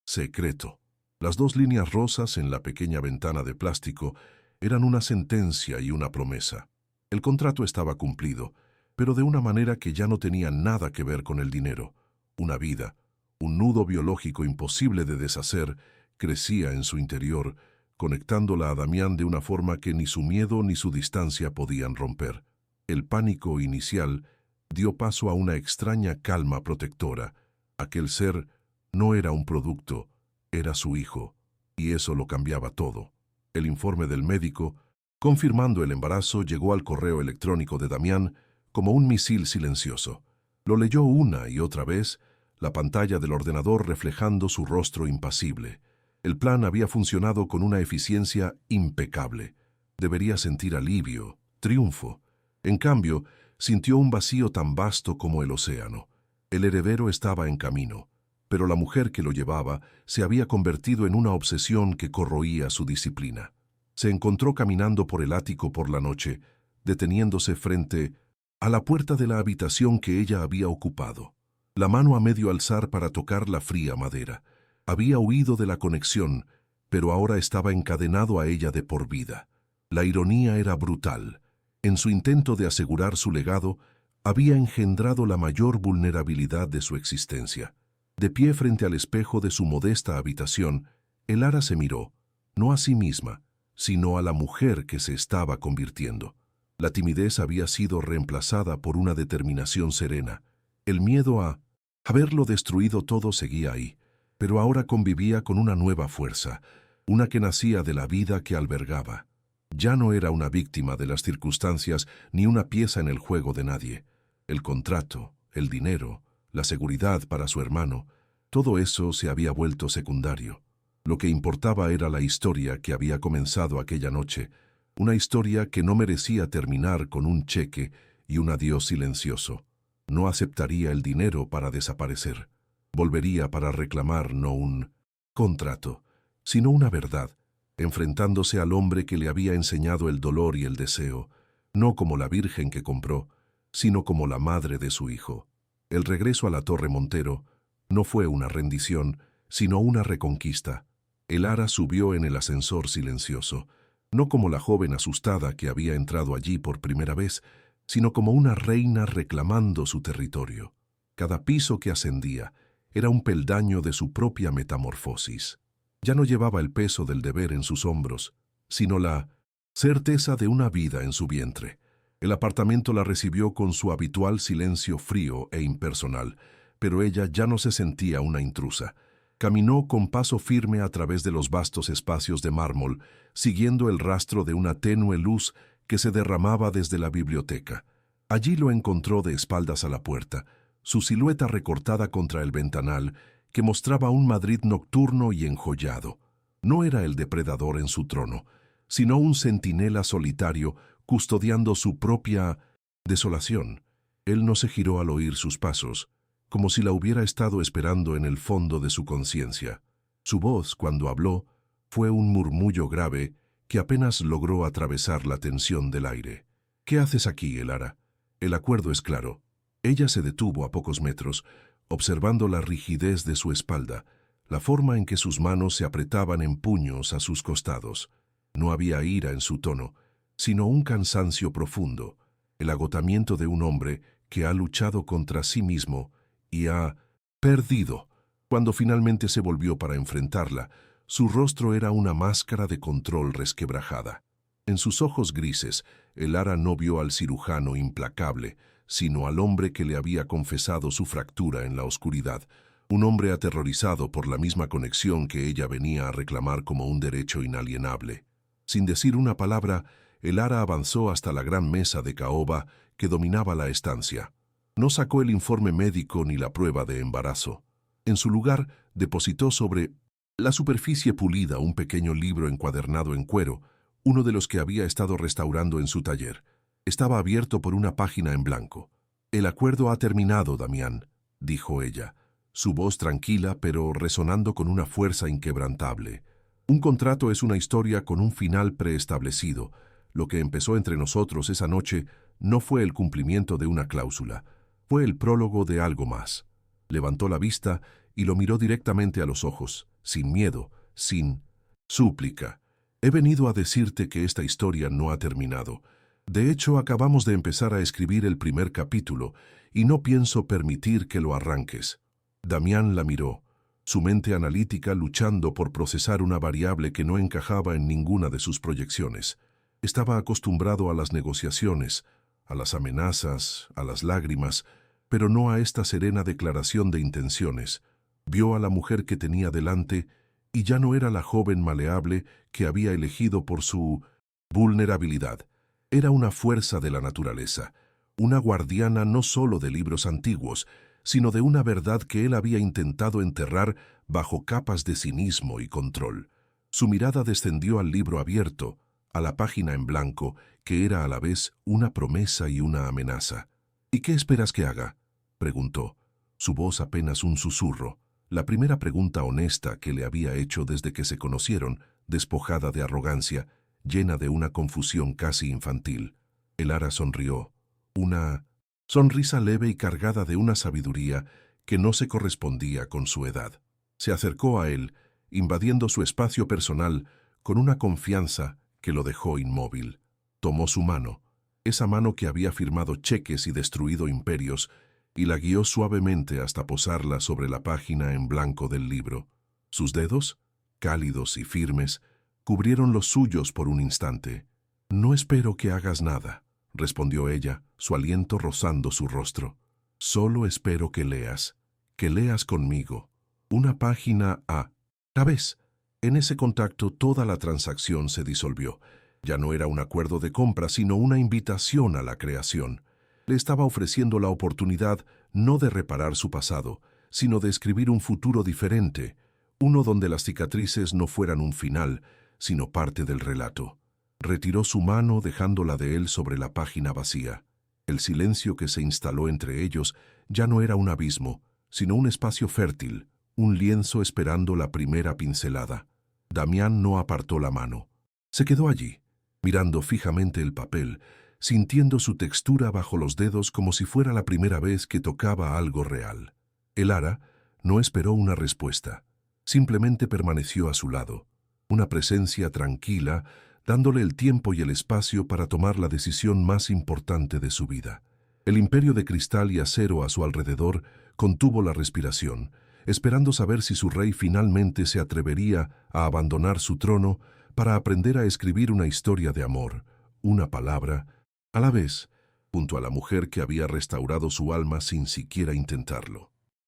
S1: Secreto. Las dos líneas rosas en la pequeña ventana de plástico eran una sentencia y una promesa. El contrato estaba cumplido, pero de una manera que ya no tenía nada que ver con el dinero. Una vida, un nudo biológico imposible de deshacer, crecía en su interior, conectándola a Damián de una forma que ni su miedo ni su distancia podían romper. El pánico inicial dio paso a una extraña calma protectora. Aquel ser no era un producto, era su hijo, y eso lo cambiaba todo. El informe del médico, confirmando el embarazo, llegó al correo electrónico de Damián como un misil silencioso. Lo leyó una y otra vez, la pantalla del ordenador reflejando su rostro impasible. El plan había funcionado con una eficiencia impecable. Debería sentir alivio, triunfo. En cambio, sintió un vacío tan vasto como el océano. El heredero estaba en camino, pero la mujer que lo llevaba se había convertido en una obsesión que corroía su disciplina. Se encontró caminando por el ático por la noche, deteniéndose frente a la puerta de la habitación que ella había ocupado, la mano a medio alzar para tocar la fría madera. Había huido de la conexión, pero ahora estaba encadenado a ella de por vida. La ironía era brutal. En su intento de asegurar su legado, había engendrado la mayor vulnerabilidad de su existencia. De pie frente al espejo de su modesta habitación, Elara se miró, no a sí misma, sino a la mujer que se estaba convirtiendo. La timidez había sido reemplazada por una determinación serena. El miedo a haberlo destruido todo seguía ahí, pero ahora convivía con una nueva fuerza, una que nacía de la vida que albergaba. Ya no era una víctima de las circunstancias ni una pieza en el juego de nadie. El contrato, el dinero, la seguridad para su hermano, todo eso se había vuelto secundario. Lo que importaba era la historia que había comenzado aquella noche, una historia que no merecía terminar con un cheque y un adiós silencioso. No aceptaría el dinero para desaparecer. Volvería para reclamar no un contrato, sino una verdad, enfrentándose al hombre que le había enseñado el dolor y el deseo, no como la virgen que compró, sino como la madre de su hijo. El regreso a la Torre Montero no fue una rendición, sino una reconquista. Elara subió en el ascensor silencioso, no como la joven asustada que había entrado allí por primera vez, sino como una reina reclamando su territorio. Cada piso que ascendía era un peldaño de su propia metamorfosis. Ya no llevaba el peso del deber en sus hombros, sino la certeza de una vida en su vientre. El apartamento la recibió con su habitual silencio frío e impersonal, pero ella ya no se sentía una intrusa. Caminó con paso firme a través de los vastos espacios de mármol, siguiendo el rastro de una tenue luz que se derramaba desde la biblioteca. Allí lo encontró de espaldas a la puerta, su silueta recortada contra el ventanal, que mostraba un Madrid nocturno y enjollado. No era el depredador en su trono, sino un centinela solitario custodiando su propia desolación. Él no se giró al oír sus pasos, como si la hubiera estado esperando en el fondo de su conciencia. Su voz, cuando habló, fue un murmullo grave que apenas logró atravesar la tensión del aire. «¿Qué haces aquí, Elara? El acuerdo es claro». Ella se detuvo a pocos metros, observando la rigidez de su espalda, la forma en que sus manos se apretaban en puños a sus costados. No había ira en su tono, sino un cansancio profundo, el agotamiento de un hombre que ha luchado contra sí mismo y ha perdido. Cuando finalmente se volvió para enfrentarla, su rostro era una máscara de control resquebrajada. En sus ojos grises, Elara no vio al cirujano implacable, sino al hombre que le había confesado su fractura en la oscuridad, un hombre aterrorizado por la misma conexión que ella venía a reclamar como un derecho inalienable. Sin decir una palabra, Elara avanzó hasta la gran mesa de caoba que dominaba la estancia. No sacó el informe médico ni la prueba de embarazo. En su lugar, depositó sobre la superficie pulida un pequeño libro encuadernado en cuero, uno de los que había estado restaurando en su taller. Estaba abierto por una página en blanco. «El acuerdo ha terminado, Damián», dijo ella, su voz tranquila pero resonando con una fuerza inquebrantable. «Un contrato es una historia con un final preestablecido. Lo que empezó entre nosotros esa noche no fue el cumplimiento de una cláusula, fue el prólogo de algo más». Levantó la vista y lo miró directamente a los ojos, sin miedo, sin súplica. «He venido a decirte que esta historia no ha terminado. De hecho, acabamos de empezar a escribir el primer capítulo y no pienso permitir que lo arranques». Damián la miró, su mente analítica luchando por procesar una variable que no encajaba en ninguna de sus proyecciones. Estaba acostumbrado a las negociaciones, a las amenazas, a las lágrimas, pero no a esta serena declaración de intenciones. Vio a la mujer que tenía delante y ya no era la joven maleable que había elegido por su vulnerabilidad. Era una fuerza de la naturaleza, una guardiana no solo de libros antiguos, sino de una verdad que él había intentado enterrar bajo capas de cinismo y control. Su mirada descendió al libro abierto, a la página en blanco, que era a la vez una promesa y una amenaza. «¿Y qué esperas que haga?», preguntó, su voz apenas un susurro, la primera pregunta honesta que le había hecho desde que se conocieron, despojada de arrogancia, llena de una confusión casi infantil. Elara sonrió, una sonrisa leve y cargada de una sabiduría que no se correspondía con su edad. Se acercó a él, invadiendo su espacio personal con una confianza que lo dejó inmóvil. Tomó su mano, esa mano que había firmado cheques y destruido imperios, y la guió suavemente hasta posarla sobre la página en blanco del libro. Sus dedos, cálidos y firmes, cubrieron los suyos por un instante. «No espero que hagas nada», respondió ella, su aliento rozando su rostro. «Solo espero que leas conmigo. Una página a la vez». En ese contacto toda la transacción se disolvió. Ya no era un acuerdo de compra, sino una invitación a la creación. Le estaba ofreciendo la oportunidad no de reparar su pasado, sino de escribir un futuro diferente, uno donde las cicatrices no fueran un final, sino parte del relato. Retiró su mano dejándola de él sobre la página vacía. El silencio que se instaló entre ellos ya no era un abismo, sino un espacio fértil, un lienzo esperando la primera pincelada. Damián no apartó la mano. Se quedó allí, mirando fijamente el papel, sintiendo su textura bajo los dedos como si fuera la primera vez que tocaba algo real. Elara no esperó una respuesta, simplemente permaneció a su lado, una presencia tranquila, dándole el tiempo y el espacio para tomar la decisión más importante de su vida. El imperio de cristal y acero a su alrededor contuvo la respiración, esperando saber si su rey finalmente se atrevería a abandonar su trono para aprender a escribir una historia de amor, una palabra, a la vez, junto a la mujer que había restaurado su alma sin siquiera intentarlo.